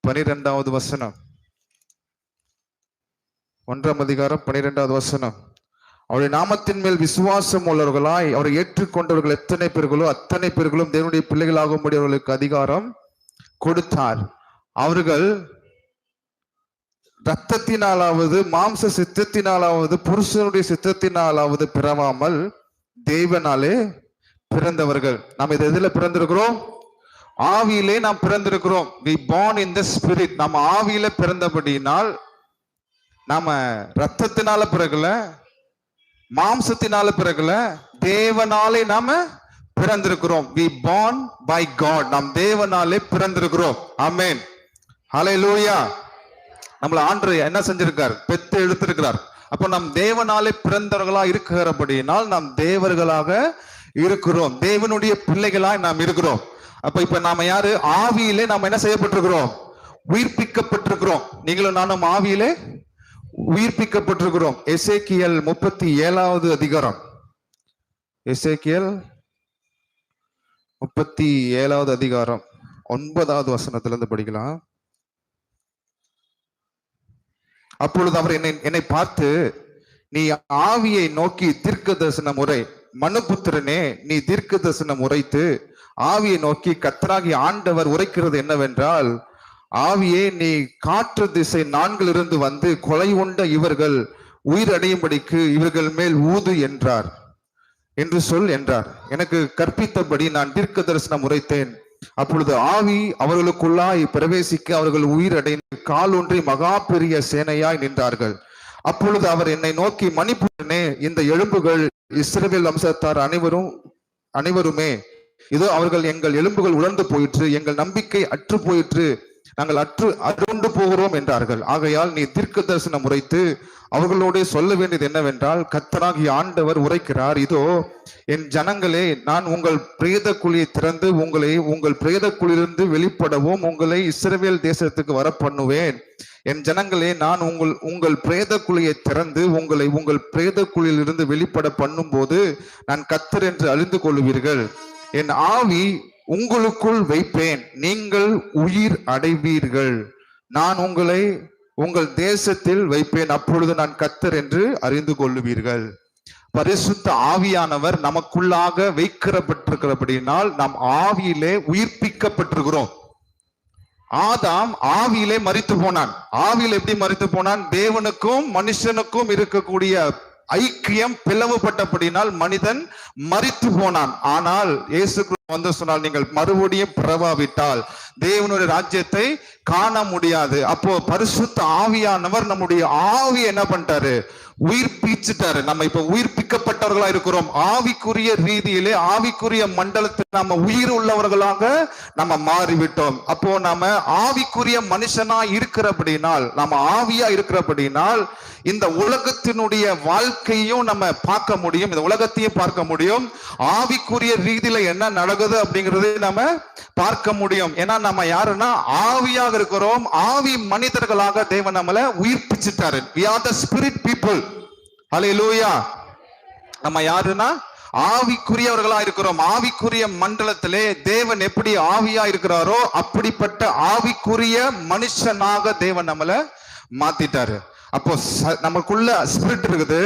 12வது வசனம், 1ஆம் அதிகாரம் 12வது வசனம். அவருடைய நாமத்தின் மேல் விசுவாசம் உள்ளவர்களாய் அவரை ஏற்றுக்கொண்டவர்கள் எத்தனை பேர்களோ அத்தனை பேர்களும் தேவனுடைய பிள்ளைகளாகும்படி அவர்களுக்கு அதிகாரம் கொடுத்தார். அவர்கள் இரத்தத்தினாலாவது மாம்ச சித்தத்தினாலாவது புருஷனுடைய சித்தத்தினாலாவது பிறவாமல் தேவனாலே பிறந்தவர்கள். நாம் இது எதுல பிறந்திருக்கிறோம்? ஆவியிலே நாம் பிறந்திருக்கிறோம். we born in the spirit. நாம் ஆவியில பிறந்தபடியினால் நாம ரத்தத்தினால பிறகுல, மாம்சத்தினால பிறகுல, தேவனாலே நாம பிறந்திருக்கிறோம். we born by God. நாம் தேவனாலே பிறந்திருக்கிறோம். ஆமென், ஹல்லேலூயா. நம்மள ஆண்டவர் என்ன செஞ்சிருக்கார்? பெத்து எடுத்திருக்கிறார். அப்ப நாம் தேவனாலே பிறந்தவர்களா இருக்கிறபடியினால் நாம் தேவர்களாக இருக்கிறோம், தேவனுடைய பிள்ளைகளாய் நாம் இருக்கிறோம். அப்ப இப்ப நாம யாரு? ஆவியிலே நாம் என்ன செய்யப்பட்டிருக்கிறோம்? உயிர்ப்பிக்கப்பட்டிருக்கிறோம். நீங்களும் நானும் ஆவியிலே உயிர்ப்பிக்கப்பட்டிருக்கிறோம். எசேக்கியேல் 37வது அதிகாரம், எசேக்கியேல் 37வது அதிகாரம் 9வது வசனத்திலிருந்து படிக்கலாம். அப்பொழுது அவர் என்னை பார்த்து, நீ ஆவியை நோக்கி தீர்க்க தரிசனம் உரை, மனுபுத்திரனே நீ தீர்க்க தரிசனம் உரைத்து ஆவியை நோக்கி கர்த்தராகிய ஆண்டவர் உரைக்கிறது என்னவென்றால், ஆவியே நீ காற்று திசை 4 வந்து கொலை உண்ட இவர்கள் உயிர் அடையும்படிக்கு இவர்கள் மேல் ஊது என்றார் என்று சொல் என்றார். எனக்கு கற்பித்தபடி நான் தீர்க்க தரிசனம் உரைத்தேன். அப்பொழுது ஆவி அவர்களுக்குள்ளாய் பிரவேசிக்க அவர்கள் உயிர் அடைந்து கால் ஒன்றி மகா பெரிய சேனையாய் நின்றார்கள். அப்பொழுது அவர் என்னை நோக்கி, மணிபுரனே இந்த எலும்புகள் இஸ்ரவேல் வம்சத்தார் அனைவருமே, இதோ அவர்கள் எங்கள் எலும்புகள் உலர்ந்து போயிற்று, எங்கள் நம்பிக்கை அற்று போயிற்று, நாங்கள் அருண்டு போகிறோம் என்றார்கள். ஆகையால் நீ தீர்க்க தரிசனம் உரைத்து அவர்களோட சொல்ல வேண்டியது என்னவென்றால், கர்த்தராகிய ஆண்டவர் உரைக்கிறார், இதோ என் ஜனங்களே, நான் உங்கள் பிரேத குழியை திறந்து உங்களை உங்கள் பிரேத குழியிலிருந்து வெளிப்படவும் உங்களை இஸ்ரவேல் தேசத்துக்கு வர பண்ணுவேன். என் ஜனங்களே, நான் உங்கள் பிரேத குழியை திறந்து உங்களை உங்கள் பிரேத குழியிலிருந்து வெளிப்பட பண்ணும் போது நான் கர்த்தர் என்று அறிந்து கொள்வீர்கள். என் ஆவி உங்களுக்குள் வைப்பேன், நீங்கள் உயிர் அடைவீர்கள். நான் உங்களை உங்கள் தேசத்தில் வைப்பேன், அப்பொழுது நான் கர்த்தர் என்று அறிந்து கொள்ளுவீர்கள். பரிசுத்த ஆவியானவர் நமக்குள்ளாக வைக்கிறப்பட்டிருக்கிறபடினால் நாம் ஆவியிலே உயிர்ப்பிக்கப்பட்டிருக்கிறோம். ஆதாம் ஆவியிலே மரித்து போனான். ஆவியில் எப்படி மரித்து போனான்? தேவனுக்கும் மனுஷனுக்கும் இருக்கக்கூடிய ஐக்கியம் பிளவுபட்டபடினால் மனிதன் மரித்து போனான். ஆனால் இயேசு வந்து சொன்னால், நீங்கள் மறுபடியும் பிறவாவிட்டால் தேவனுடைய ராஜ்யத்தை காண முடியாது. அப்போ பரிசுத்த ஆவியானவர் நம்முடைய ஆவி என்ன பண்ணிட்டாரு? உயிர்ப்பிச்சுட்டாரு. நம்ம இப்ப உயிர்ப்பிக்கப்பட்டவர்களா இருக்கிறோம். ஆவிக்குரிய ரீதியிலே ஆவிக்குரிய மண்டலத்தில் நம்ம உயிர் உள்ளவர்களாக நம்ம மாறிவிட்டோம். அப்போ நம்ம ஆவிக்குரிய மனுஷனா இருக்கிறபடினால், நம்ம ஆவியா இருக்கிறபடினால் இந்த உலகத்தினுடைய வாழ்க்கையும் நம்ம பார்க்க முடியும், இந்த உலகத்தையும் பார்க்க முடியும். ஆவிக்குரிய ரீதியில என்ன நடக்குது அப்படிங்கறதை நம்ம பார்க்க முடியும். ஏன்னா நம்ம யாருன்னா ஆவியாக இருக்கிறோம். ஆவி மனிதர்களாக தேவன் நம்மளை உயிர்ப்பிச்சுட்டாரு. We are the spirit people. ஹல்லேலூயா. நம்ம யாருன்னா ஆவிக்குரியவர்களா இருக்கிறோம். ஆவிக்குரிய மண்டலத்திலே தேவன் எப்படி ஆவியா இருக்கிறாரோ அப்படிப்பட்ட ஆவிக்குரிய மனுஷனாக தேவன் நம்மளை மாத்திட்டாரு. அப்போ நமக்குள்ள ஸ்பிரிட் இருக்குது.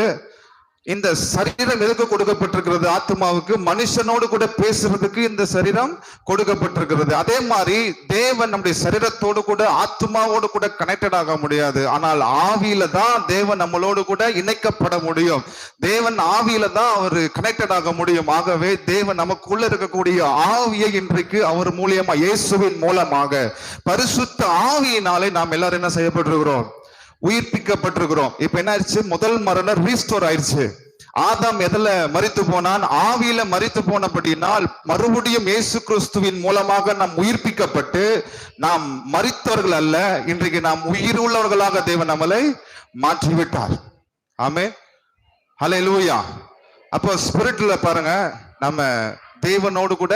இந்த சரீரம் எதுக்கு கொடுக்கப்பட்டிருக்கிறது? ஆத்மாவுக்கு, மனுஷனோடு கூட பேசுறதுக்கு இந்த சரீரம் கொடுக்கப்பட்டிருக்கிறது. அதே மாதிரி தேவன் நம்முடைய சரீரத்தோடு கூட ஆத்மாவோடு கூட கனெக்டட் ஆக முடியாது. ஆனால் ஆவியில தான் தேவன் நம்மளோடு கூட இணைக்கப்பட முடியும். தேவன் ஆவியில தான் அவர் கனெக்டட் ஆக முடியும். ஆகவே தேவன் நமக்குள்ள இருக்கக்கூடிய ஆவியை இன்றைக்கு அவர் மூலியமா, இயேசுவின் மூலமாக, பரிசுத்த ஆவியினாலே நாம் எல்லாரும் என்ன செய்யப்பட்டிருக்கிறோம்? உயிர்ப்பிக்கப்பட்டிருக்கிறோம். இப்ப என்ன ஆயிடுச்சு? முதல் மரணம் ரீஸ்டோர் ஆயிடுச்சு. ஆதாம் எதுல மரித்து போனான்? ஆவியில மரித்து போனபடினால் மறுபடியும் இயேசு கிறிஸ்துவின் மூலமாக நாம் உயிர்ப்பிக்கப்பட்டு நாம் மரித்தவர்கள் அல்ல, இன்றைக்கு நாம் உயிர் உள்ளவர்களாக தேவன் நம்மளை மாற்றிவிட்டார். ஆமென், ஹல்லேலூயா. அப்போ ஸ்பிரிட்ல பாருங்க, நம்ம தேவனோடு கூட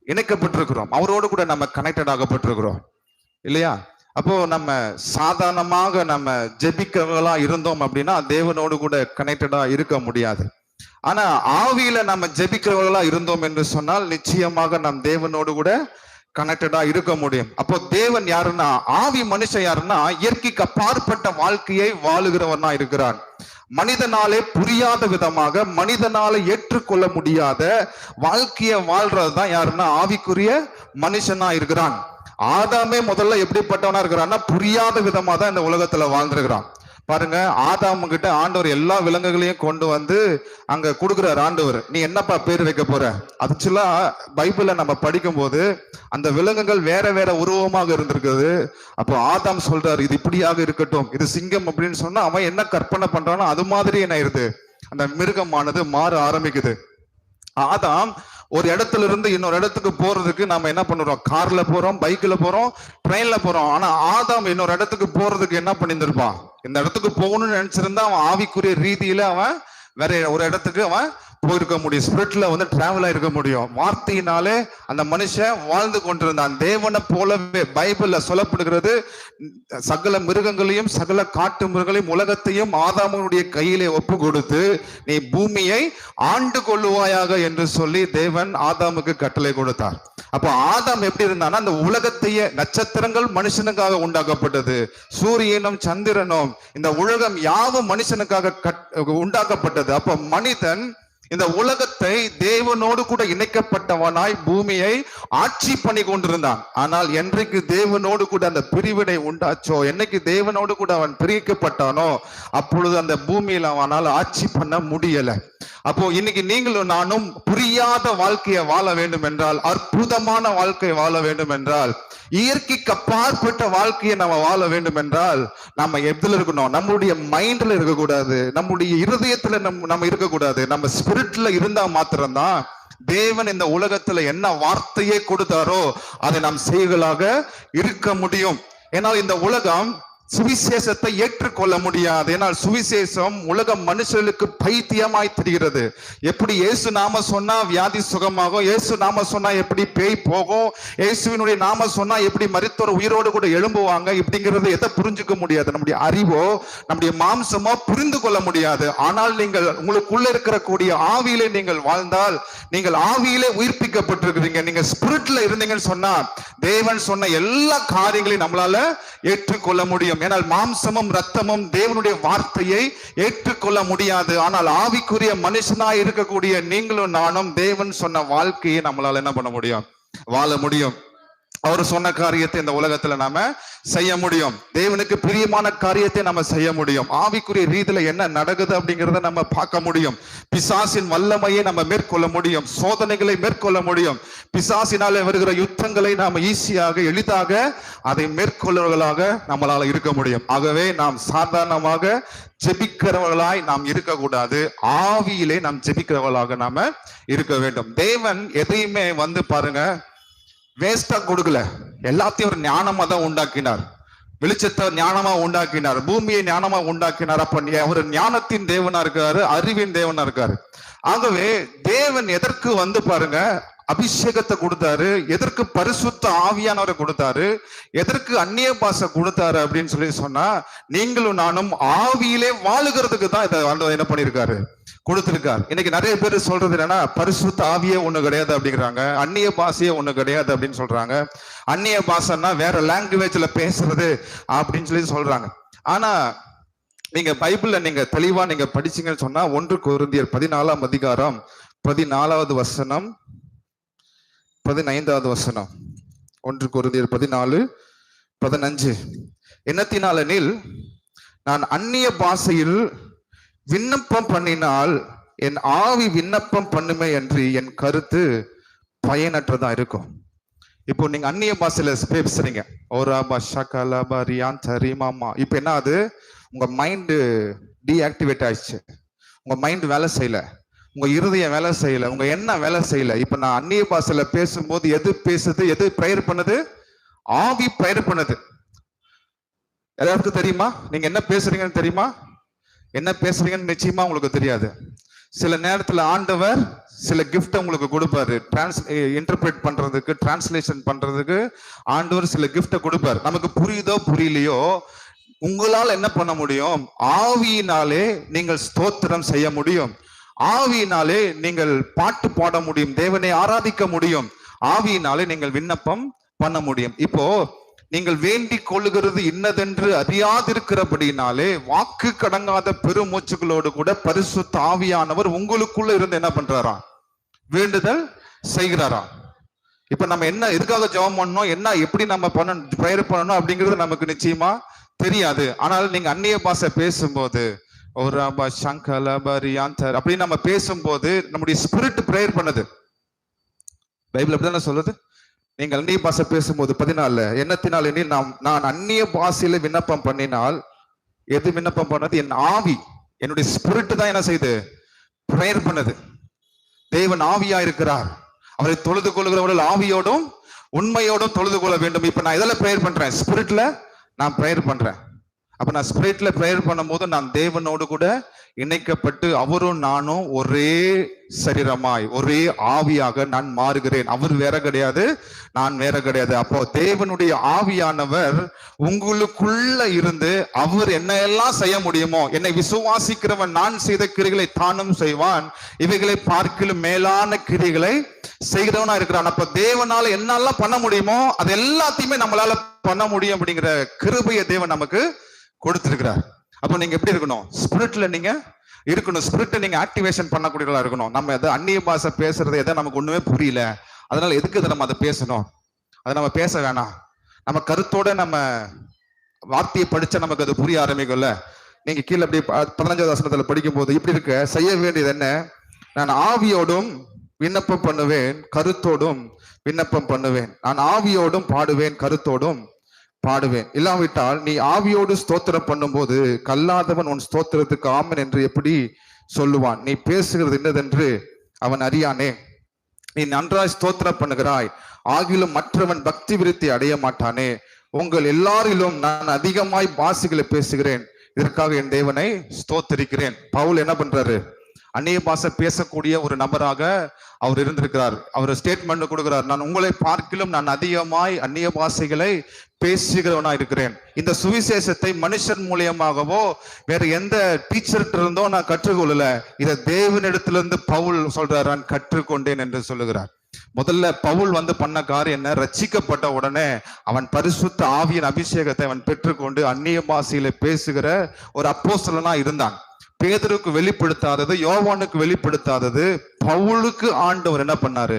இணைக்கப்பட்டிருக்கிறோம், அவரோடு கூட நம்ம கனெக்டட் ஆகப்பட்டிருக்கிறோம் இல்லையா? அப்போ நம்ம சாதாரணமாக நம்ம ஜெபிக்கிறவங்களா இருந்தோம் அப்படின்னா தேவனோடு கூட கனெக்டடா இருக்க முடியாது. ஆனா ஆவியில நம்ம ஜெபிக்கிறவர்களா இருந்தோம் என்று சொன்னால் நிச்சயமாக நம் தேவனோடு கூட கனெக்டடா இருக்க முடியும். அப்போ தேவன் யாருன்னா, ஆவி மனுஷன் யாருன்னா இயற்கைக்கு அப்பாற்பட்ட வாழ்க்கையை வாழுகிறவனா இருக்கிறான். மனிதனாலே புரியாத விதமாக, மனிதனால ஏற்றுக்கொள்ள முடியாத வாழ்க்கையை வாழ்றதுதான் யாருன்னா ஆவிக்குரிய மனுஷனா இருக்கிறான். ஆதாமே முதல்ல எப்படிப்பட்டவனா இருக்கிறான்னா புரியாத விதமா தான் இந்த உலகத்துல வாழ்ந்துருக்கிறான். பாருங்க, ஆதாம் கிட்ட ஆண்டவர் எல்லா விலங்குகளையும் கொண்டு வந்து அங்க கொடுக்குறாரு. ஆண்டவர், நீ என்னப்பா பேர் வைக்க போற? ஆக்சுவலா பைபிள நம்ம படிக்கும் போது அந்த விலங்குகள் வேற வேற உருவமாக இருந்திருக்குது. அப்போ ஆதாம் சொல்றாரு, இது இப்படியாக இருக்கட்டும், இது சிங்கம் அப்படின்னு சொன்னா அவன் என்ன கற்பனை பண்றானோ அது மாதிரி என்ன ஆயிருது, அந்த மிருகமானது மாற ஆரம்பிக்குது. ஆதாம் ஒரு இடத்துல இருந்து இன்னொரு இடத்துக்கு போறதுக்கு நாம என்ன பண்ணுறோம், கார்ல போறோம், பைக்ல போறோம், ட்ரெயின்ல போறோம். ஆனா ஆதாம் இன்னொரு இடத்துக்கு போறதுக்கு என்ன பண்ணியிருந்திருப்பான், இந்த இடத்துக்கு போகணும்னு நினைச்சிருந்தா அவன் ஆவிக்குரிய ரீதியில அவன் வேற ஒரு இடத்துக்கு அவன் போயிருக்க முடியும், ஸ்பிரிட்ல வந்து டிராவல் ஆயிருக்க முடியும். வார்த்தையினாலே அந்த மனுஷன் வாழ்ந்து கொண்டிருந்தான். தேவனை போலவே பைபிள்ல சொல்லப்படுகிறது, சகல மிருகங்களையும் சகல காட்டு மிருகங்களையும் உலகத்தையும் ஆதாமுடைய கையிலே ஒப்பு கொடுத்து நீ பூமியை ஆண்டு கொள்ளுவாயாக என்று சொல்லி தேவன் ஆதாமுக்கு கட்டளை கொடுத்தார். அப்போ ஆதாம் எப்படி இருந்தான்னா, அந்த உலகத்தையே, நட்சத்திரங்கள் மனுஷனுக்காக உண்டாக்கப்பட்டது, சூரியனும் சந்திரனும் இந்த உலகம் யாவும் மனுஷனுக்காக உண்டாக்கப்பட்டது. அப்போ மனிதன் இந்த உலகத்தை தேவனோடு கூட இணைக்கப்பட்டவனாய் பூமியை ஆட்சி பண்ணி கொண்டிருந்தான். ஆனால் என்றைக்கு தேவனோடு கூட அந்த பிரிவினை உண்டாச்சோ, என்னைக்கு தேவனோடு கூட அவன் பிரிக்கப்பட்டானோ, அப்பொழுது அந்த பூமியில் அவனால் ஆட்சி பண்ண முடியல. அப்போ இன்னைக்கு நீங்களும் நானும் புரியாத வாழ்க்கையை வாழ வேண்டும் என்றால், அற்புதமான வாழ்க்கையை வாழ வேண்டும் என்றால், இயற்கைக்கு அப்பாற்பட்ட வாழ்க்கையை நம்ம வாழ வேண்டும் என்றால் நம்ம எதுல இருக்கணும், நம்மளுடைய மைண்ட்ல இருக்கக்கூடாது, நம்முடைய இருதயத்துல நம்ம இருக்கக்கூடாது, நம்ம ஸ்பிரிட்ல இருந்தா மாத்திரம்தான் தேவன் இந்த உலகத்துல என்ன வார்த்தையை கொடுத்தாரோ அதை நாம் செய்களாக இருக்க முடியும். ஏனால் இந்த உலகம் சுவிசேஷத்தை ஏற்றுக்கொள்ள முடியாது. ஏனால் சுவிசேஷம் உலக மனுஷர்களுக்கு பைத்தியமாய் தெரிகிறது. எப்படி இயேசு நாம சொன்னா வியாதி சுகமாகும், இயேசு நாம சொன்னா எப்படி பேய் போகும், இயேசுவினுடைய நாம சொன்னா எப்படி மரித்தோர் உயிரோடு கூட எழும்புவாங்க, இப்படிங்கிறது எதை புரிஞ்சுக்க முடியாது. நம்முடைய அறிவோ நம்முடைய மாம்சமோ புரிந்து கொள்ள முடியாது. ஆனால் நீங்கள் உங்களுக்குள்ள இருக்கிற கூடிய ஆவியிலே நீங்கள் வாழ்ந்தால், நீங்கள் ஆவியிலே உயிர்ப்பிக்கப்பட்டிருக்கிறீங்க, நீங்க ஸ்பிரிட்ல இருந்தீங்கன்னு சொன்னா தேவன் சொன்ன எல்லா காரியங்களையும் நம்மளால ஏற்றுக்கொள்ள முடியும். ஏனால் மாம்சமும் ரத்தமும் தேவனுடைய வார்த்தையை ஏற்றுக்கொள்ள முடியாது. ஆனால் ஆவிக்குரிய மனுஷனாய் இருக்கக்கூடிய நீங்களும் நானும் தேவன் சொன்ன வாழ்க்கையை நம்மளால என்ன பண்ண முடியும், வாழ முடியும். அவர் சொன்ன காரியத்தை இந்த உலகத்துல நாம செய்ய முடியும். தேவனுக்கு பிரியமான காரியத்தை நம்ம செய்ய முடியும். ஆவிக்குரிய ரீதியில என்ன நடக்குது அப்படிங்கிறத நம்ம பார்க்க முடியும். பிசாசின் வல்லமையை நம்ம மேற்கொள்ள முடியும், சோதனைகளை மேற்கொள்ள முடியும். பிசாசினாலே வருகிற யுத்தங்களை நாம ஈஸியாக எளிதாக அதை மேற்கொள்ளுவர்களாக நம்மளால இருக்க முடியும். ஆகவே நாம் சாதாரணமாக ஜெபிக்கிறவர்களாய் நாம் இருக்கக்கூடாது, ஆவியிலே நாம் ஜெபிக்கிறவர்களாக நாம இருக்க வேண்டும். தேவன் எதையுமே வந்து பாருங்க வேஸ்டா கொடுக்கல, எல்லாத்தையும் ஒரு ஞானமா தான் உண்டாக்கினார். வெளிச்சத்தை ஞானமா உண்டாக்கினார், பூமியை ஞானமா உண்டாக்கினார். அப்ப அவர் ஞானத்தின் தேவனா இருக்காரு, அறிவின் தேவனா இருக்காரு. ஆகவே தேவன் எதற்கு வந்து பாருங்க அபிஷேகத்தை கொடுத்தாரு, எதற்கு பரிசுத்த ஆவியானவரை கொடுத்தாரு, எதற்கு அந்நிய பாஷை கொடுத்தாரு அப்படின்னு சொல்லி சொன்னா, நீங்களும் நானும் ஆவியிலே வாழுகிறதுக்கு தான் இதை என்ன பண்ணிருக்காரு, கொடுத்திருக்காரு. இன்னைக்கு நிறைய பேர் சொல்றது என்னன்னா, பரிசுத்த ஆவியே ஒண்ணு கிடையாது அப்படிங்கிறாங்க, அந்நிய பாஷையே ஒண்ணு கிடையாது அப்படின்னு சொல்றாங்க. அந்நிய பாஷைன்னா வேற லாங்குவேஜ்ல பேசுறது அப்படின்னு சொல்லி சொல்றாங்க. ஆனா நீங்க பைபிள்ல நீங்க தெளிவா நீங்க படிச்சீங்கன்னு சொன்னா 1 கொரிந்தியர் 14ஆம் அதிகாரம் 14வது வசனம் 15வது வசனம், 1 கொரிந்தியர் 14:15, என்னத்தினாலெனில் நான் அந்நிய பாஷையில் விண்ணப்பம் பண்ணினால் என் ஆவி விண்ணப்பம் பண்ணுமே என்று என் கருத்து பயனற்றதா இருக்கும். இப்போ நீங்க அந்நிய பாஷையில பேசுறீங்க, இப்ப என்ன ஆகுது, உங்க மைண்டு டீஆக்டிவேட் ஆயிடுச்சு, உங்க மைண்ட் வேலை செய்யல, உங்க இருதயம் வேலை செய்யல, உங்க என்ன வேலை செய்யல. இப்ப நான் அந்நிய பாஷையில பேசும்போது எது பேசுது, எது பிரேயர் பண்ணுது, ஆவி பிரேயர் பண்ணுது. எல்லாருக்கும் தெரியுமா நீங்க என்ன பேசுறீங்கன்னு தெரியுமா? என்ன பேசுறீங்கன்னு நிச்சயமா உங்களுக்கு தெரியாது. சில நேரத்துல ஆண்டவர் சில கிஃப்ட் உங்களுக்கு கொடுப்பாரு, இன்டர்பிரேட் பண்றதுக்கு, டிரான்ஸ்லேஷன் பண்றதுக்கு ஆண்டவர் சில கிஃப்ட கொடுப்பாரு. நமக்கு புரியுதோ புரியலையோ, உங்களால் என்ன பண்ண முடியும்? ஆவியினாலே நீங்கள் ஸ்தோத்திரம் செய்ய முடியும், ஆவியினாலே நீங்கள் பாட்டு பாட முடியும், தேவனை ஆராதிக்க முடியும், ஆவியினாலே நீங்கள் விண்ணப்பம் பண்ண முடியும். இப்போ நீங்கள் வேண்டிக் கொள்ளுகிறது இன்னதென்று அறியாதிருக்கிறபடினாலே வாக்கு கடங்காத பெருமூச்சுகளோடு கூட பரிசுத்த ஆவியானவர் உங்களுக்குள்ள இருந்து என்ன பண்றாராம்? வேண்டுதல் செய்கிறாராம். இப்ப நம்ம என்ன எதுக்காக ஜெபம் பண்ணணும், என்ன எப்படி நம்ம ப்ரேயர் பண்ணணும் அப்படிங்கிறது நமக்கு நிச்சயமா தெரியாது. ஆனால் நீங்க அந்நிய பாஷை பேசும்போது ஒரு அப்படின்னு நம்ம பேசும்போது நம்முடைய ஸ்பிரிட் ப்ரேயர் பண்ணுது. பைபிள் அப்படிதானே சொல்லுது. நீங்கள் அந்நிய பாஷை பேசும்போது 14 எண்ணத்தினால் எனில் நான் அந்நிய பாஷையில விண்ணப்பம் பண்ணினால், எது விண்ணப்பம் பண்ணது? என் ஆவி, என்னுடைய ஸ்பிரிட் தான் என்ன செய்யுது? ப்ரேயர் பண்ணுது. தேவன் ஆவியா இருக்கிறார், அவரை தொழுது கொள்கிறவர்கள் ஆவியோடும் உண்மையோடும் தொழுது கொள்ள வேண்டும். இப்ப நான் எதில் ப்ரேயர் பண்றேன்? ஸ்பிரிட்ல நான் ப்ரேயர் பண்றேன். அப்ப நான் ஸ்பிரிட்ல ப்ரேயர் பண்ணும்போது நான் தேவனோடு கூட இணைக்கப்பட்டு அவரும் நானும் ஒரே சரீரமாய் ஒரே ஆவியாக நான் மாறுகிறேன். அவர் வேற கிடையாது, நான் வேற கிடையாது. அப்போ தேவனுடைய ஆவியானவர் உங்களுக்குள்ள இருந்து அவர் என்ன எல்லாம் செய்ய முடியுமோ, என்னை விசுவாசிக்கிறவன் நான் செய்த கிரிகளை தானும் செய்வான், இவைகளை பார்க்கிலும் மேலான கிரிகளை செய்கிறவனா இருக்கிறான். அப்ப தேவனால என்னெல்லாம் பண்ண முடியுமோ அது எல்லாத்தையுமே நம்மளால பண்ண முடியும் அப்படிங்கிற கிருபையை தேவன் நமக்கு கொடுத்திருக்கிறார். அப்போ நீங்க எப்படி இருக்கணும்? ஸ்பிரிட்ல நீங்க இருக்கணும். ஸ்பிரிட்டை நீங்க ஆக்டிவேஷன் பண்ணக்கூடியவர்களா இருக்கணும். நம்ம எதை அந்நிய பாஷை பேசுறது எதை நமக்கு ஒண்ணுமே புரியல, அதனால எதுக்கு நம்ம அதை பேசணும்? அதை நம்ம பேச வேணாம். நம்ம கருத்தோட நம்ம வார்த்தையை படிச்சா நமக்கு அது புரிய ஆரம்பிக்கும்ல. நீங்க கீழே அப்படி 15வது வசனத்துல படிக்கும் போது இப்படி இருக்க, செய்ய வேண்டியது என்ன? நான் ஆவியோடும் விண்ணப்பம் பண்ணுவேன், கருத்தோடும் விண்ணப்பம் பண்ணுவேன். நான் ஆவியோடும் பாடுவேன், கருத்தோடும் பாடுவேன். இல்லாவிட்டால் நீ ஆவியோடு ஸ்தோத்திரம் பண்ணும்போது கல்லாதவன் உன் ஸ்தோத்திரத்துக்கு ஆமன் என்று எப்படி சொல்லுவான்? நீ பேசுகிறது என்னதென்று அவன் அறியானே. நீ நன்றாய் ஸ்தோத்திரம் பண்ணுகிறாய், ஆகிலும் மற்றவன் பக்தி விருத்தி அடைய மாட்டானே. உங்கள் எல்லாரிலும் நான் அதிகமாய் பாஷைகளை பேசுகிறேன், இதற்காக என் தேவனை ஸ்தோத்திரிக்கிறேன். பவுல் என்ன பண்றாரு? அந்நிய பாஷை பேசக்கூடிய ஒரு நபராக அவர் இருந்திருக்கிறார். அவர் ஸ்டேட்மெண்ட் கொடுக்கிறார், நான் உங்களை பார்க்கிலும் நான் அதிகமாய் அந்நிய பாஷைகளை பேசுகிறவனா இருக்கிறேன். இந்த சுவிசேஷத்தை மனுஷன் மூலியமாகவோ வேற எந்த டீச்சர்கிட்ட இருந்தோ நான் கற்றுக்கொள்ளல, இதை தேவனிடத்திலிருந்து பவுல் சொல்றார், நான் கற்றுக்கொண்டேன் என்று சொல்லுகிறார். முதல்ல பவுல் பண்ண காரியம் என்ன? ரட்சிக்கப்பட்ட உடனே அவன் பரிசுத்த ஆவியின் அபிஷேகத்தை அவன் பெற்றுக்கொண்டு அந்நிய பாஷையில பேசுகிற ஒரு அப்போஸ்தலனா இருந்தான். பேதுருக்கு வெளிப்படுத்தாதது, யோவானுக்கு வெளிப்படுத்தாதது, பவுலுக்கு ஆண்டவர் என்ன பண்ணாரு?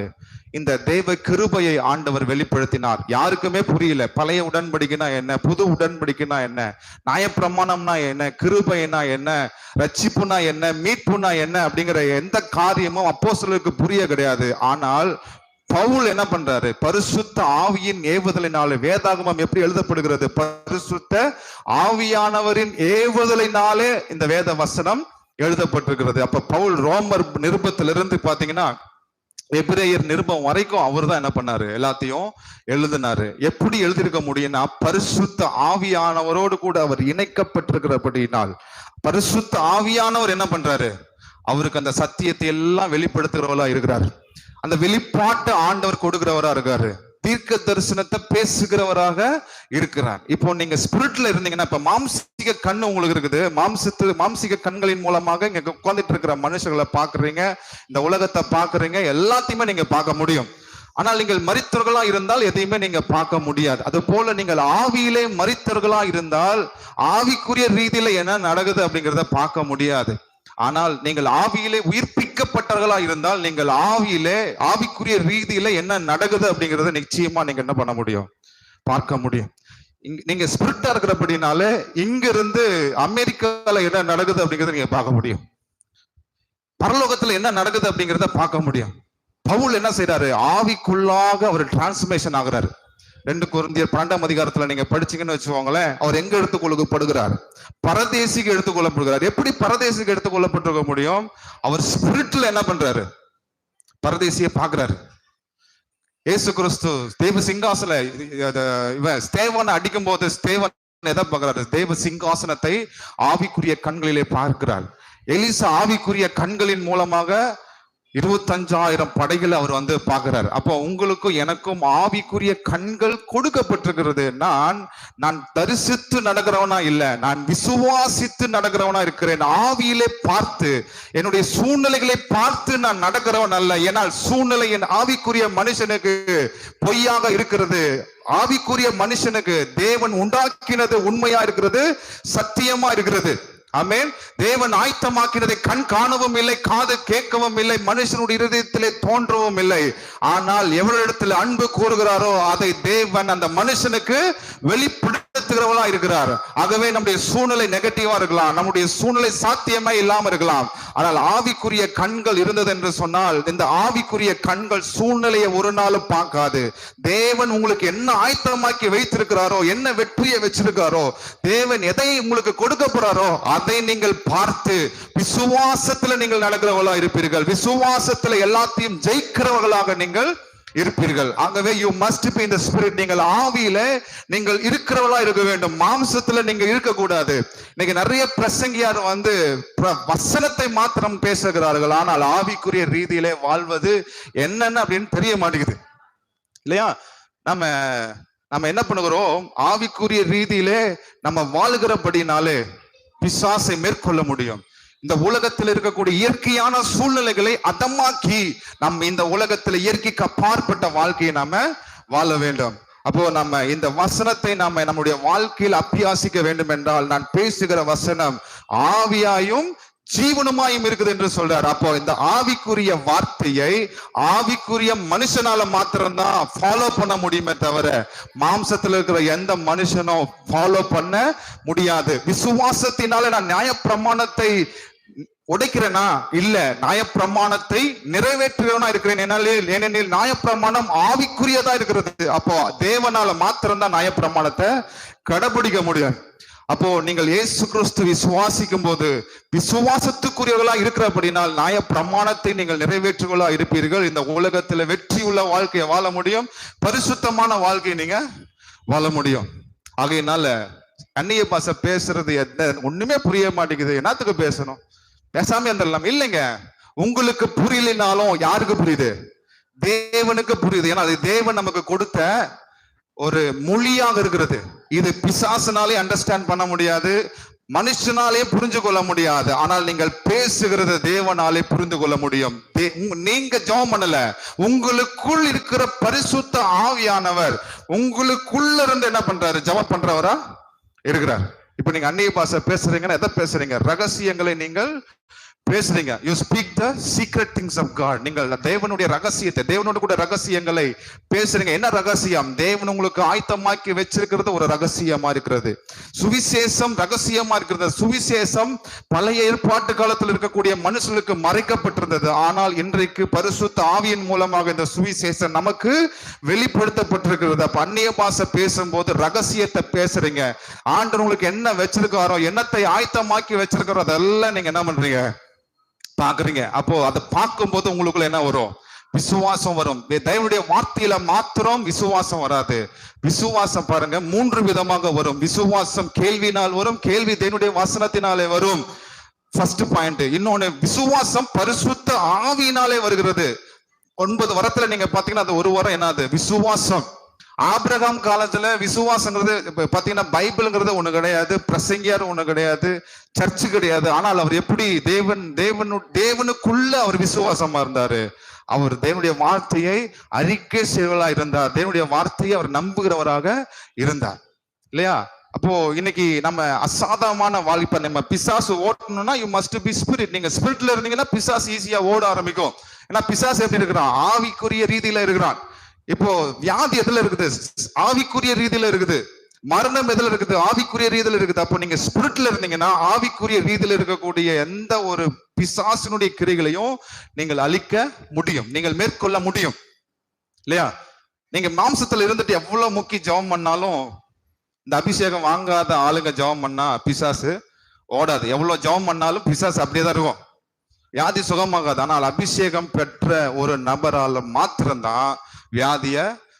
இந்த தெய்வ கிருபையை ஆண்டவர் வெளிப்படுத்தினார். யாருக்குமே புரியல. பழைய உடன்படிக்கைனா என்ன, புது உடன்படிக்கைனா என்ன, நியாயப்பிரமாணம்னா என்ன, கிருபைனா என்ன, ரட்சிப்புனா என்ன, மீட்புனா என்ன அப்படிங்கிற எந்த காரியமும் அப்போஸ்தலருக்கு புரிய கிடையாது. ஆனால் பவுல் என்ன பண்றாரு? பரிசுத்த ஆவியின் ஏவுதலினாலே, வேதாகமம் எப்படி எழுதப்படுகிறது? பரிசுத்த ஆவியானவரின் ஏவுதலினாலே இந்த வேத வசனம் எழுதப்பட்டிருக்கிறது. அப்ப பவுல் ரோமர் நிருபத்திலிருந்து பாத்தீங்கன்னா எபிரேயர் நிருபம் வரைக்கும் அவர் தான் என்ன பண்ணாரு? எல்லாத்தையும் எழுதினாரு. எப்படி எழுதியிருக்க முடியும்னா, பரிசுத்த ஆவியானவரோடு கூட அவர் இணைக்கப்பட்டிருக்கிறபடினால் பரிசுத்த ஆவியானவர் என்ன பண்றாரு? அவருக்கு அந்த சத்தியத்தை எல்லாம் வெளிப்படுத்துகிறவரா இருக்கிறார். அந்த வெளிப்பாட்டு ஆண்டவர் கொடுக்கிறவரா இருக்காரு. தீர்க்க தரிசனத்தை பேசுகிறவராக இருக்கிறார். இப்போ நீங்க ஸ்பிரிட்ல இருந்தீங்கன்னா, இப்ப மாம்சிக கண்ணு உங்களுக்கு இருக்குது, மாம்சிக கண்களின் மூலமாக இங்க உட்கார்ந்துட்டு இருக்கிற மனுஷங்களை பாக்குறீங்க, இந்த உலகத்தை பாக்குறீங்க, எல்லாத்தையுமே நீங்க பார்க்க முடியும். ஆனால் நீங்கள் மரித்தவர்களா இருந்தால் எதையுமே நீங்க பார்க்க முடியாது. அது போல நீங்கள் ஆவியிலே மரித்தவர்களா இருந்தால் ஆவிக்குரிய ரீதியில என்ன நடக்குது அப்படிங்கிறத பார்க்க முடியாது. ஆனால் நீங்கள் ஆவியிலே உயிர்ப்பிக்கப்பட்டவர்களா இருந்தால் நீங்கள் ஆவியிலே ஆவிக்குரிய ரீதியில என்ன நடக்குது அப்படிங்கறத நிச்சயமா நீங்க என்ன பண்ண முடியும்? பார்க்க முடியும். நீங்க ஸ்பிரிட்டா இருக்கிறபடினாலே இங்க இருந்து அமெரிக்கால என்ன நடக்குது அப்படிங்கறத நீங்க பார்க்க முடியும். பரலோகத்துல என்ன நடக்குது அப்படிங்கறத பார்க்க முடியும். பவுல் என்ன செய்யறாரு? ஆவிக்குள்ளாக அவர் டிரான்ஸ்ஃபர்மேஷன் ஆகுறாரு. 2 கொரிந்தியர் 12ஆம் அதிகாரத்துல நீங்க படிச்சீங்கன்னு வச்சுக்கோங்களேன், அவர் எங்க எடுத்துக்கொள்ளப்படுகிறார்? பரதேசிக்கு எடுத்துக்கொள்ளப்படுகிறார். எப்படி பரதேசிக்கு எடுத்துக்கொள்ளப்பட்டிருக்க முடியும்? அவர் ஸ்பிரிட்ல என்ன பண்றாரு? பரதேசியை பாக்குறாரு. இயேசு கிறிஸ்து தேவ சிங்காசன ஸ்தேவானை அடிக்கும் போது ஸ்தேவான் எதை பார்க்கிறாரு? தேவ சிங்காசனத்தை ஆவிக்குரிய கண்களிலே பார்க்கிறார். எலிசா ஆவிக்குரிய கண்களின் மூலமாக 25,000 படைகளை அவர் பார்க்கிறார். அப்போ உங்களுக்கும் எனக்கும் ஆவிக்குரிய கண்கள் கொடுக்கப்பட்டிருக்கிறது. நான் தரிசித்து நடக்கிறவனா இல்ல, நான் விசுவாசித்து நடக்கிறவனா இருக்கிறேன். ஆவியிலே பார்த்து, என்னுடைய சூழ்நிலைகளை பார்த்து நான் நடக்கிறவன் அல்ல. ஏனால் சூழ்நிலை என் ஆவிக்குரிய மனுஷனுக்கு பொய்யாக இருக்கிறது. ஆவிக்குரிய மனுஷனுக்கு தேவன் உண்டாக்கினது உண்மையா இருக்கிறது, சத்தியமா இருக்கிறது. ஆமென். தேவன் ஆயத்தமாக்கினதை கண் காணவும் இல்லை, காது கேட்கவும் இல்லை, மனுஷனுடைய இருதயத்திலே தோன்றவும் இல்லை. ஆனால் எவரிடத்தில் அன்பு கூறுகிறாரோ அதை தேவன் அந்த மனுஷனுக்கு வெளிப்படுத்துகிறவளா இருக்கிறார். ஆகவே நம்முடைய சூழ்நிலை நெகட்டிவா இருக்கலாம், நம்முடைய சூழ்நிலை சாத்தியமே இல்லாம இருக்கலாம். ஆனால் ஆவிக்குரிய கண்கள் இருந்தது என்று சொன்னால், இந்த ஆவிக்குரிய கண்கள் சூழ்நிலையை ஒரு நாளும் பார்க்காது. தேவன் உங்களுக்கு என்ன ஆயத்தமாக்கி வைத்திருக்கிறாரோ, என்ன வெற்றியை வச்சிருக்காரோ, தேவன் எதை உங்களுக்கு கொடுக்க போறாரோ அதை நீங்கள் பார்த்து விசுவாசத்துல நீங்கள் நடக்கிறவர்களா இருப்பீர்கள். விசுவாசத்துல எல்லாத்தையும் ஜெயிக்கிறவர்களாக நீங்கள் இருப்பீர்கள். ஆகவே you must be in the spirit. நீங்கள் ஆவியில நீங்கள் இருக்கிறவளா இருக்க வேண்டும், மாம்சத்துல நீங்க இருக்கக்கூடாது. இன்னைக்கு நிறைய பிரசங்கியார் வசனத்தை மாத்திரம் பேசுகிறார்கள், ஆனால் ஆவிக்குரிய ரீதியிலே வாழ்வது என்னன்னு அப்படின்னு தெரிய மாட்டேங்குது இல்லையா? நம்ம என்ன பண்ணுகிறோம், ஆவிக்குரிய ரீதியிலே நம்ம வாழுகிறபடினாலே பிசாசை மேற்கொள்ள முடியும். இந்த உலகத்தில் இருக்கக்கூடிய இயற்கையான சூழ்நிலைகளை அதமாக்கி நம்ம இந்த உலகத்தில் இயற்கைக்கு அப்பாற்பட்ட வாழ்க்கையை நாம வாழ வேண்டும். அப்போ நம்ம இந்த வசனத்தை நாம நம்முடைய வாழ்க்கையில் அபியாசிக்க வேண்டும் என்றால், நான் பேசுகிற வசனம் ஆவியாயும் ஜீவனுமாயும் இருக்குது என்று சொல்றார். அப்போ இந்த ஆவிக்குரிய வார்த்தையை ஆவிக்குரிய மனுஷனால மாத்திரம்தான் ஃபாலோ பண்ண முடியுமே தவிர மாம்சத்துல இருக்கிற எந்த மனுஷனும் ஃபாலோ பண்ண முடியாது. விசுவாசத்தினால நான் நியாயப்பிரமாணத்தை உடைக்கிறேனா? இல்ல, நியாயப்பிரமாணத்தை நிறைவேற்றுகிறவனா இருக்கிறேன். ஏனெனில் நியாயப்பிரமாணம் ஆவிக்குரியதா இருக்கிறது. அப்போ தேவனால மாத்திரம்தான் நியாயப்பிரமாணத்தை கடைபிடிக்க முடியும். அப்போ நீங்கள் இயேசு கிறிஸ்து விசுவாசிக்கும் போது விசுவாசத்துக்குரியவர்களா இருக்கிறபடினால் நியாய பிரமாணத்தை நீங்கள் நிறைவேற்றுகளா இருப்பீர்கள். இந்த உலகத்துல வெற்றி உள்ள வாழ்க்கையை வாழ முடியும், பரிசுத்தமான வாழ்க்கையை நீங்க வாழ முடியும். ஆகையினால அந்நிய பாஷை பேசுறது ஒண்ணுமே புரிய மாட்டேங்குது, என்னத்துக்கு பேசணும், பேசாம இருந்துடலாம். இல்லைங்க, உங்களுக்கு புரியலினாலும் யாருக்கு புரியுது? தேவனுக்கு புரியுது. ஏன்னா அது தேவன் நமக்கு கொடுத்த ஒரு மொழியாக இருக்கிறது. இது பிசாசுனாலே அண்டர்ஸ்டாண்ட் பண்ண முடியாது, மனுஷனாலே புரிஞ்சு கொள்ள முடியாது. ஆனால் நீங்கள் பேசுகிறது தேவனாலே புரிந்து கொள்ள முடியும். நீங்க ஜெபம் பண்ணல, உங்களுக்குள் இருக்கிற பரிசுத்த ஆவியானவர் உங்களுக்குள்ள இருந்து என்ன பண்றாரு? ஜெபம் பண்றவரா இருக்கிறார். இப்ப நீங்க அந்நிய பாஷை பேசுறீங்கன்னா எதை பேசுறீங்க? ரகசியங்களை நீங்கள் பேசுறீங்க. You speak the secret things of God. நீங்கள் தேவனுடைய ரகசியத்தை, தேவனோட கூட ரகசியங்களை பேசுறீங்க. என்ன ரகசியம்? தேவன் உங்களுக்கு ஆயத்தமாக்கி வச்சிருக்கிறது ஒரு ரகசியமா இருக்கிறது. சுவிசேஷம் ரகசியமா இருக்கிறது. சுவிசேஷம் பழைய ஏற்பாட்டு காலத்தில் இருக்கக்கூடிய மனுஷனுக்கு மறைக்கப்பட்டிருந்தது. ஆனால் இன்றைக்கு பரிசுத்த ஆவியின் மூலமாக இந்த சுவிசேஷம் நமக்கு வெளிப்படுத்தப்பட்டிருக்கிறது. அப்ப அந்நிய பாஷை பேசும்போது ரகசியத்தை பேசுறீங்க. ஆண்டவர் உங்களுக்கு என்ன வச்சிருக்காரோ, என்னத்தை ஆயத்தமாக்கி வச்சிருக்காரோ அதெல்லாம் நீங்க என்ன பண்றீங்க? பாக்குறீங்க. அப்போ அதை பார்க்கும்போது உங்களுக்குள்ள என்ன வரும்? விசுவாசம் வரும். தேவனுடைய வார்த்தையில மாத்திரம் விசுவாசம் வராது. விசுவாசம் பாருங்க 3 விதமாக வரும். விசுவாசம் கேள்வினால் வரும், கேள்வி தேவனுடைய வசனத்தினாலே வரும். First point. இன்னொன்னு, விசுவாசம் பரிசுத்த ஆவியினாலே வருகிறது. 9 வரத்துல நீங்க பாத்தீங்கன்னா அது ஒரு வரம் என்னது? விசுவாசம். ஆபிரகாம் காலத்துல விசுவாசங்கிறது பாத்தீங்கன்னா பைபிள்ங்கிறது ஒண்ணு கிடையாது, பிரசங்கியார் ஒண்ணு கிடையாது, சர்ச்சு கிடையாது. ஆனால் அவர் எப்படி தேவனுக்குள்ள அவர் விசுவாசமா இருந்தாரு. அவர் தேவனுடைய வார்த்தையை அறிக்கை செய்வதா இருந்தார். தேவனுடைய வார்த்தையை அவர் நம்புகிறவராக இருந்தார் இல்லையா? அப்போ இன்னைக்கு நம்ம அசாதாரணமான வாழ்க்கை, நம்ம பிசாசு ஓட்டணும்னா யூ மஸ்ட் பி ஸ்பிரிட். நீங்க ஸ்பிரிட்ல இருந்தீங்கன்னா பிசாசு ஈஸியா ஓட ஆரம்பிக்கும். ஏன்னா பிசாசு எப்படி இருக்கிறான்? ஆவிக்குரிய ரீதியில இருக்கிறான். இப்போ வியாதி எதுல இருக்குது? ஆவிக்குரிய ரீதியில இருக்குது. மரணம் எதுல இருக்குது? ஆவிக்குரிய ரீதியில இருக்குது. அப்போ நீங்க ஸ்பிரிட்ல இருந்தீங்கன்னா ஆவிக்குரிய ரீதியில இருக்கக்கூடிய எந்த ஒரு பிசாசினுடைய கிரிகளையும் நீங்கள் அழிக்க முடியும், நீங்கள் மேற்கொள்ள முடியும் இல்லையா? நீங்க மாம்சத்துல இருந்துட்டு எவ்வளவு முக்கி ஜெபம் பண்ணாலும், இந்த அபிஷேகம் வாங்காத ஆளுங்க ஜெபம் பண்ணா பிசாசு ஓடாது. எவ்வளவு ஜெபம் பண்ணாலும் பிசாசு அப்படியேதான் இருக்கும், வியாதி சுகமாகாது. ஆனால் அபிஷேகம் பெற்ற ஒரு நபரால மாத்திரம்தான் வியாதிய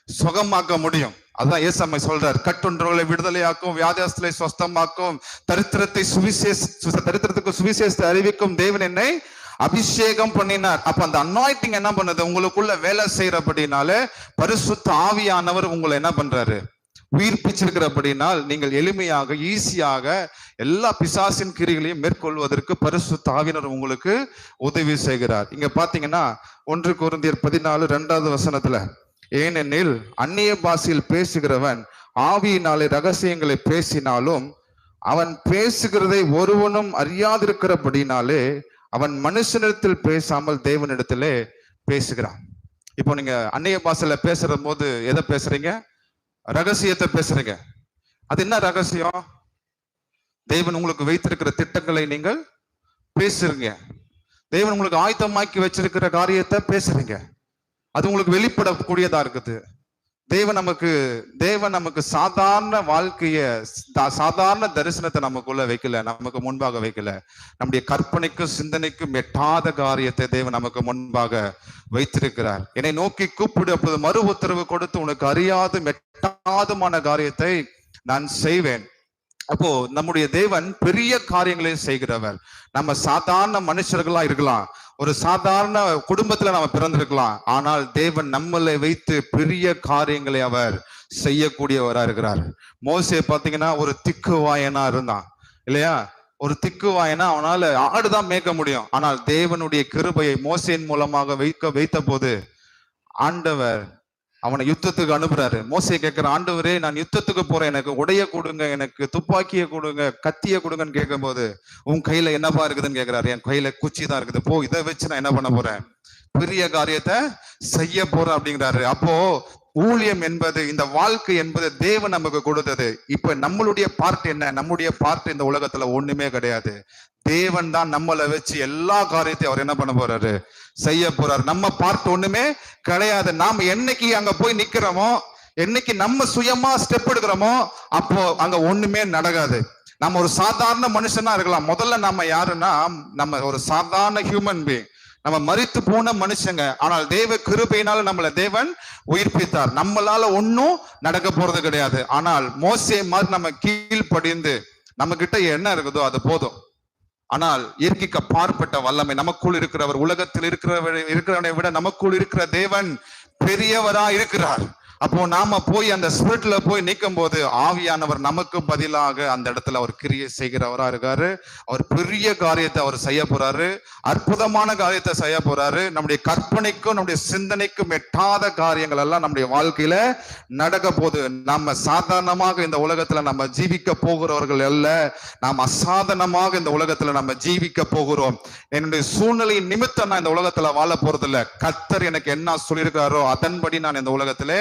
சுகமாக்க முடியும். அதான் ஏசாமி சொல்றார், கட்டுண்டவர்களை விடுதலையாக்கும், வியாதியஸ்தலை சொஸ்தமாக்கும், தரித்திரத்துக்கு சுவிசேஷத்தை அறிவிக்கும் தேவன் என்னை அபிஷேகம் பண்ணினார். அப்ப அந்த அனாயிண்டிங் என்ன பண்ணுது, உங்களுக்குள்ள வேலை செய்யறபடினால பரிசுத்த ஆவியானவர் உங்களை என்ன பண்றாரு, உயிர்ப்பிச்சிருக்கிறபடினால் நீங்கள் எளிமையாக ஈஸியாக எல்லா பிசாசின் கிரிகளையும் மேற்கொள்வதற்கு பரிசுத்த ஆவியானவர் உங்களுக்கு உதவி செய்கிறார். இங்க பாத்தீங்கன்னா 1 கொரிந்தியர் 14:2 ஏனெனில் அந்நிய பாஷையில் பேசுகிறவன் ஆவியினாலே ரகசியங்களை பேசினாலும் அவன் பேசுகிறதை ஒருவனும் அறியாதிருக்கிறபடினாலே அவன் மனுஷனிடத்தில் பேசாமல் தேவனிடத்திலே பேசுகிறான். இப்போ நீங்க அந்நிய பாஷையில பேசுற போது எதை பேசுறீங்க, ரகசியத்தை பேசுறீங்க. அது என்ன ரகசியம், தேவன் உங்களுக்கு வைத்திருக்கிற திட்டங்களை நீங்கள் பேசுறீங்க, தேவன் உங்களுக்கு ஆயத்தமாக்கி வச்சிருக்கிற காரியத்தை பேசுறீங்க, அது உங்களுக்கு வெளிப்படக்கூடியதா இருக்குது. தேவன் நமக்கு சாதாரண வாழ்க்கைய, சாதாரண தரிசனத்தை நமக்குள்ள வைக்கல, நமக்கு முன்பாக வைக்கல. நம்முடைய கற்பனைக்கும் சிந்தனைக்கும் எட்டாத காரியத்தை தேவன் நமக்கு முன்பாக வைத்திருக்கிறார். என்னை நோக்கி கூப்பிடு, அப்பொழுது மறு உத்தரவு கொடுத்து உனக்கு அறியாதும் எட்டாதுமான காரியத்தை நான் செய்வேன். அப்போ நம்முடைய தேவன் பெரிய காரியங்களை செய்கிறவர். நம்ம சாதாரண மனுஷர்களா இருக்கலாம், ஒரு சாதாரண குடும்பத்துல நம்ம பிறந்திருக்கலாம், ஆனால் தேவன் நம்மளை வைத்து பெரிய காரியங்களை அவர் செய்யக்கூடியவரா இருக்கிறார். மோசே பாத்தீங்கன்னா ஒரு திக்குவாயனா இருந்தான் இல்லையா, ஒரு திக்குவாயனா அவனால ஆடுதான் மேய்க்க முடியும். ஆனால் தேவனுடைய கிருபையை மோசேன் மூலமாக வைத்த போது ஆண்டவர் அவனை யுத்தத்துக்கு அனுப்புறாரு. மோசே கேட்கிற, ஆண்டவரே நான் யுத்தத்துக்கு போறேன், எனக்கு உடைய கொடுங்க, எனக்கு துப்பாக்கியை கொடுங்க, கத்திய கொடுங்கன்னு கேட்கும் போது, உன் கையில என்னப்பா இருக்குதுன்னு கேட்கிறாரு. என் கையில குச்சி தான் இருக்குது, போ இதை வச்சு நான் என்ன பண்ண போறேன், பெரிய காரியத்தை செய்ய போறேன் அப்படிங்கிறாரு. அப்போ ஊழியம் என்பது, இந்த வாழ்க்கை என்பது தேவன் நமக்கு கொடுத்தது. இப்ப நம்மளுடைய பார்ட் என்ன, நம்முடைய பார்ட் இந்த உலகத்துல ஒண்ணுமே கிடையாது. தேவன் தான் நம்மளை வச்சு எல்லா காரியத்தையும் அவர் என்ன பண்ண போறாரு, செய்ய போறாரு. நம்ம பார்ட் ஒண்ணுமே கிடையாது. நாம என்னைக்கு அங்க போய் நிக்கிறோமோ, என்னைக்கு நம்ம சுயமா ஸ்டெப் எடுக்கிறோமோ, அப்போ அங்க ஒண்ணுமே நடக்காது. நம்ம ஒரு சாதாரண மனுஷனா இருக்கலாம். முதல்ல நம்ம யாருன்னா, நம்ம ஒரு சாதாரண ஹியூமன் பீயிங், நம்ம மரித்து போன மனுஷங்க. ஆனால் தேவ கிருபையினால நம்மளை தேவன் உயிர்ப்பித்தார். நம்மளால ஒன்னும் நடக்க போறது கிடையாது. ஆனால் மோசே மாதிரி நம்ம கீழ்ப்படிந்து நம்ம கிட்ட என்ன இருக்குதோ அது போதும். ஆனால் இயற்கைக்கு அப்பாற்பட்ட வல்லமை நமக்குள் இருக்கிறவர், உலகத்தில் இருக்கிறவனை விட நமக்குள் இருக்கிற தேவன் பெரியவரா இருக்கிறார். அப்போ நாம போய் அந்த ஸ்பிரிட்ல போய் நிற்கும் போது ஆவியானவர் நமக்கு பதிலாக அந்த இடத்துல அவர் கிரியை செய்கிறவரா இருக்காரு. அவர் பெரிய காரியத்தை அவர் செய்ய போறாரு, அற்புதமான காரியத்தை செய்ய போறாரு. நம்முடைய கற்பனைக்கும் நம்முடைய சிந்தனைக்கும் எட்டாத காரியங்கள் எல்லாம் நம்முடைய வாழ்க்கையில நடக்க போகுது. நம்ம சாதாரணமாக இந்த உலகத்துல நம்ம ஜீவிக்க போகிறவர்கள் அல்ல, நாம் அசாதாரணமாக இந்த உலகத்துல நம்ம ஜீவிக்க போகிறோம். என்னுடைய சூழ்நிலை நிமித்தம் நான் இந்த உலகத்துல வாழ போறது இல்ல. கர்த்தர் எனக்கு என்ன சொல்லியிருக்காரோ அதன்படி நான் இந்த உலகத்திலே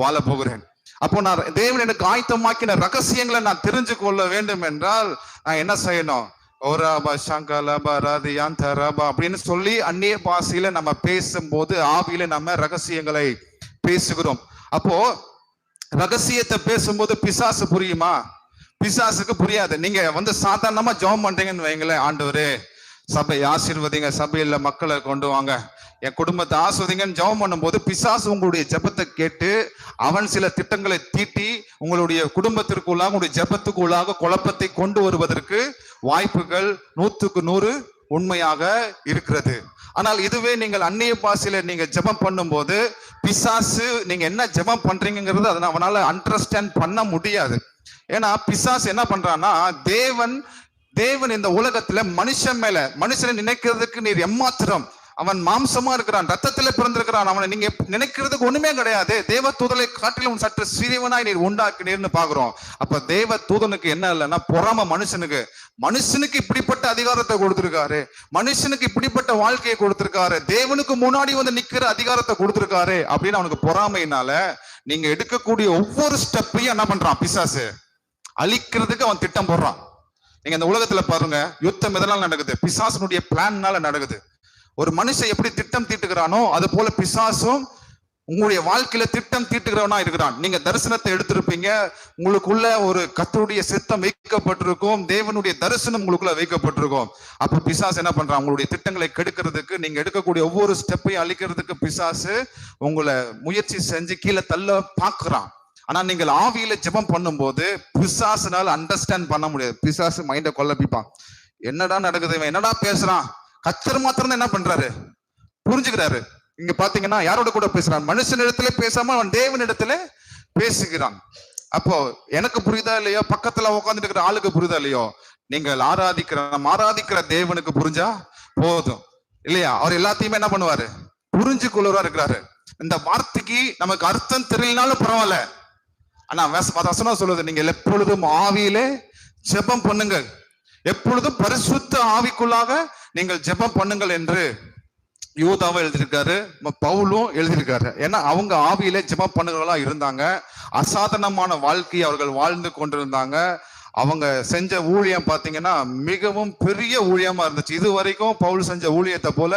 வாழ போகிறேன். அப்போ நான் தேவன் எனக்கு ஆயத்தமாக்கின ரகசியங்களை நான் தெரிஞ்சு கொள்ள வேண்டும் என்றால் நான் என்ன செய்யணும், ஓராபா சங்கலபா ராதியாந்தரபா அப்படின்னு சொல்லி அந்நிய பாஷையில நம்ம பேசும்போது ஆவியில நம்ம ரகசியங்களை பேசுகிறோம். அப்போ ரகசியத்தை பேசும்போது பிசாசு புரியுமா? பிசாசுக்கு புரியாது. நீங்க சாதாரணமா ஜெபம் பண்றீங்கன்னு வைங்களேன், ஆண்டவரே சபை ஆசீர்வதிங்க, சபையில மக்களை கொண்டு வாங்க, என் குடும்பத்தை ஆஸ்வதிங்கன்னு ஜெபம் பண்ணும்போது பிசாசு உங்களுடைய ஜெபத்தை கேட்டு அவன் சில திட்டங்களை தீட்டி உங்களுடைய குடும்பத்திற்குள்ளாக, உங்களுடைய ஜெபத்துக்குள்ளாக குழப்பத்தை கொண்டு வருவதற்கு வாய்ப்புகள் 100% உண்மையாக இருக்கிறது. ஆனால் இதுவே நீங்கள் அந்நிய பாஷையில நீங்க ஜெபம் பண்ணும்போது பிசாசு நீங்க என்ன ஜெபம் பண்றீங்கிறது அதை அவனால அண்டர்ஸ்டாண்ட் பண்ண முடியாது. ஏன்னா பிசாசு என்ன பண்றான்னா, தேவன் இந்த உலகத்துல மனுஷனை நினைக்கிறதுக்கு நீர் எம்மாத்திரம், அவன் மாம்சமா இருக்கிறான், ரத்தத்துல பிறந்திருக்கிறான், அவனை நீங்க நினைக்கிறதுக்கு ஒண்ணுமே கிடையாது. தேவ தூதலை காட்டிலும் சற்று சிறியவனாய் நீர் உண்டாக்கினீர்னு பாக்குறோம். அப்ப தேவ தூதனுக்கு என்ன இல்லைன்னா பொறாம. மனுஷனுக்கு இப்படிப்பட்ட அதிகாரத்தை கொடுத்திருக்காரு, மனுஷனுக்கு இப்படிப்பட்ட வாழ்க்கையை கொடுத்திருக்காரு, தேவனுக்கு முன்னாடி நிக்கிற அதிகாரத்தை கொடுத்திருக்காரு அப்படின்னு அவனுக்கு பொறாமையினால நீங்க எடுக்கக்கூடிய ஒவ்வொரு ஸ்டெப்பையும் என்ன பண்றான், பிசாசு அழிக்கிறதுக்கு அவன் திட்டம் போடுறான். நீங்க இந்த உலகத்துல பாருங்க, யுத்தம் எதனால நடக்குது, பிசாசனுடைய பிளான்னால நடக்குது. ஒரு மனுஷன் எப்படி திட்டம் தீட்டுகிறானோ அது போல பிசாசும் உங்களுடைய வாழ்க்கையில திட்டம் தீட்டுகிறவனா இருக்கிறான். நீங்க தரிசனத்தை எடுத்திருப்பீங்க, உங்களுக்குள்ள ஒரு கர்த்தருடைய சித்தம் வைக்கப்பட்டிருக்கும், தேவனுடைய தரிசனம் உங்களுக்குள்ள வைக்கப்பட்டிருக்கும். அப்ப பிசாசு என்ன பண்றான், உங்களுடைய திட்டங்களை கெடுக்கிறதுக்கு, நீங்க எடுக்கக்கூடிய ஒவ்வொரு ஸ்டெப்பையும் அழிக்கிறதுக்கு பிசாசு உங்களை முயற்சி செஞ்சு கீழே தள்ள பாக்குறான். ஆனா நீங்கள் ஆவியில ஜெபம் பண்ணும்போது பிசாசுனால அண்டர்ஸ்டாண்ட் பண்ண முடியாது. பிசாசு மைண்ட கொள்ளப்பிப்பான். என்னடா நடக்குது, இவன் என்னடா பேசுறான். கர்த்தர் மாத்திரம் என்ன பண்றாரு, புரிஞ்சுக்கிறாரு. இங்க பாத்தீங்கன்னா யாரோட கூட பேசுறான், மனுஷனிடத்துல பேசாம அவன் தேவனிடத்துல பேசுகிறான். அப்போ எனக்கு புரியுதா இல்லையோ, பக்கத்துல உட்கார்ந்துட்டு இருக்கிற ஆளுக்கு புரியுதா இல்லையோ, நீங்கள் ஆராதிக்கிற தேவனுக்கு புரிஞ்சா போதும் இல்லையா? அவர் எல்லாத்தையுமே என்ன பண்ணுவாரு, புரிஞ்சு கொள்ளுவரா இருக்கிறாரு. இந்த வார்த்தைக்கு நமக்கு அர்த்தம் தெரியலனாலும் பரவாயில்ல. ஆனா வசனம் சொல்லுது, நீங்கள் எப்பொழுதும் ஆவியிலே ஜெபம் பண்ணுங்கள், எப்பொழுதும் பரிசுத்த ஆவிக்குள்ளாக நீங்கள் ஜெபம் பண்ணுங்கள் என்று யூதாவும் எழுதியிருக்காரு, பவுலும் எழுதியிருக்காரு. ஏன்னா அவங்க ஆவியிலே ஜெபம் பண்ணுகளா இருந்தாங்க. அசாதாரணமான வாழ்க்கையை அவர்கள் வாழ்ந்து கொண்டிருந்தாங்க. அவங்க செஞ்ச ஊழியம் பாத்தீங்கன்னா மிகவும் பெரிய ஊழியமா இருந்துச்சு. இது வரைக்கும் பவுல் செஞ்ச ஊழியத்தை போல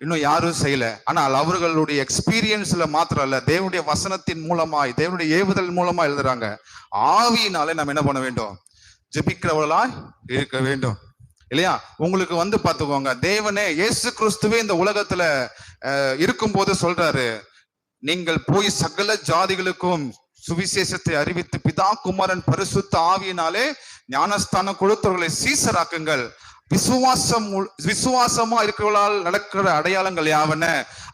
இன்னும் யாரும் செய்யல. ஆனால் அவர்களுடைய எக்ஸ்பீரியன்ஸ்ல மாத்திரம் இல்ல, தேவனுடைய வசனத்தின் மூலமாய், தேவனுடைய ஏவுதல் மூலமா எழுதுறாங்க. ஆவியினாலே நம்ம என்ன பண்ண வேண்டும், ஜெபிக்கிறவர்களாய் இருக்க வேண்டும் இல்லையா? உங்களுக்கு பாத்துக்கோங்க, தேவனே இயேசு கிறிஸ்துவே இந்த உலகத்துல இருக்கும்போது சொல்றாரு, நீங்கள் போய் சகல ஜாதிகளுக்கும் சுவிசேஷத்தை அறிவித்து பிதா குமாரன் பரிசுத்த ஆவியினாலே ஞானஸ்தானம் கொடுத்தவர்களை சீசராக்குங்கள். விசுவாசமா இருக்கிறவர்களால் நடக்கிற அடையாளங்கள் யாவன,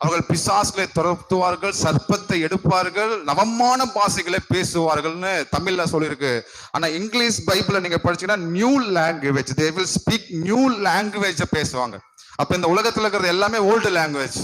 அவர்கள் பிசாசுகளை துரத்துவார்கள், சர்ப்பத்தை எடுப்பார்கள், நவமான பாஷைகளை பேசுவார்கள்னு தமிழ்ல சொல்லியிருக்கு. ஆனா இங்கிலீஷ் பைபிள நீங்க படிச்சீங்கன்னா new language, they will speak new language பேசுவாங்க. அப்ப இந்த உலகத்துல இருக்கிறது எல்லாமே ஓல்டு லாங்குவேஜ்.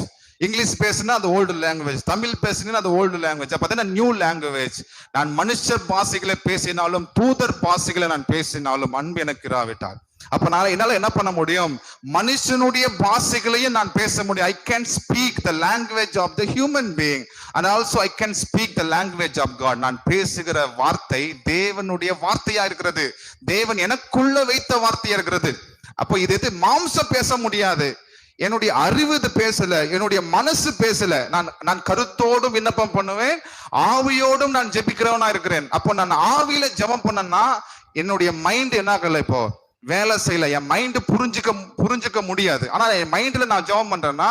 இங்கிலீஷ் பேசுனா அது ஓல்டு லாங்குவேஜ், தமிழ் பேசுனா அது ஓல்டு லாங்குவேஜ். அப்ப நியூ லாங்குவேஜ். நான் மனுஷர் பாஷைகளை பேசினாலும் தூதர் பாஷைகளை நான் பேசினாலும் அன்பு எனக்கு இராவிட்டார். அப்ப நான் என்னால என்ன பண்ண முடியும், மனுஷனுடைய பாஷைகளையும் நான் பேச முடியும். I can speak the language of the human being and also I can speak the language of God. நான் பேசுகிற வார்த்தை தேவனுடைய வார்த்தையா இருக்கிறது, தேவன் எனக்குள்ள வைத்த வார்த்தையா இருக்கிறது. அப்போ இது மாம்சம் பேச முடியாது, என்னுடைய அறிவு இது பேசல, என்னுடைய மனசு பேசல. நான் கருத்தோடும் விண்ணப்பம் பண்ணுவேன், ஆவியோடும் நான் ஜெபிக்கிறவனா இருக்கிறேன். அப்போ நான் ஆவியில ஜெபம் பண்ணனா என்னுடைய மைண்ட் என்ன ஆகல, இப்போ வேலை செய்யல, என் மைண்ட் புரிஞ்சுக்க முடியாது. ஆனா என் மைண்ட்ல நான் ஜெபம் பண்றேன்னா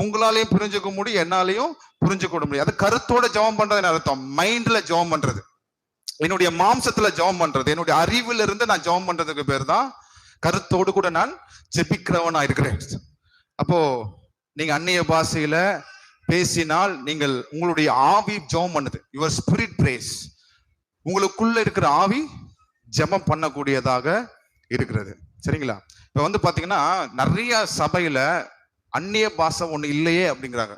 உங்களாலையும் புரிஞ்சுக்க முடியும், என்னாலையும் புரிஞ்சுக்க முடியும். அது கருத்தோட ஜெபம் பண்றது அர்த்தம். மைண்ட்ல ஜெபம் பண்றது, என்னுடைய மாம்சத்துல ஜெபம் பண்றது, என்னுடைய அறிவுல இருந்து நான் ஜெபம் பண்றதுக்கு பேர் தான் கருத்தோடு கூட நான் ஜெபிக்கிறவனா இருக்கிறேன். அப்போ நீங்க அந்நிய பாஷையில பேசினால் நீங்கள் உங்களுடைய ஆவி ஜெபம் பண்ணுது, யுவர் ஸ்பிரிட் பிரேஸ், உங்களுக்குள்ள இருக்கிற ஆவி ஜெபம் பண்ணக்கூடியதாக இருக்கிறது. சரிங்களா? இப்ப பாத்தீங்கன்னா நிறைய சபையில அந்நிய பாஷை ஒண்ணு இல்லையே அப்படிங்கிறாங்க.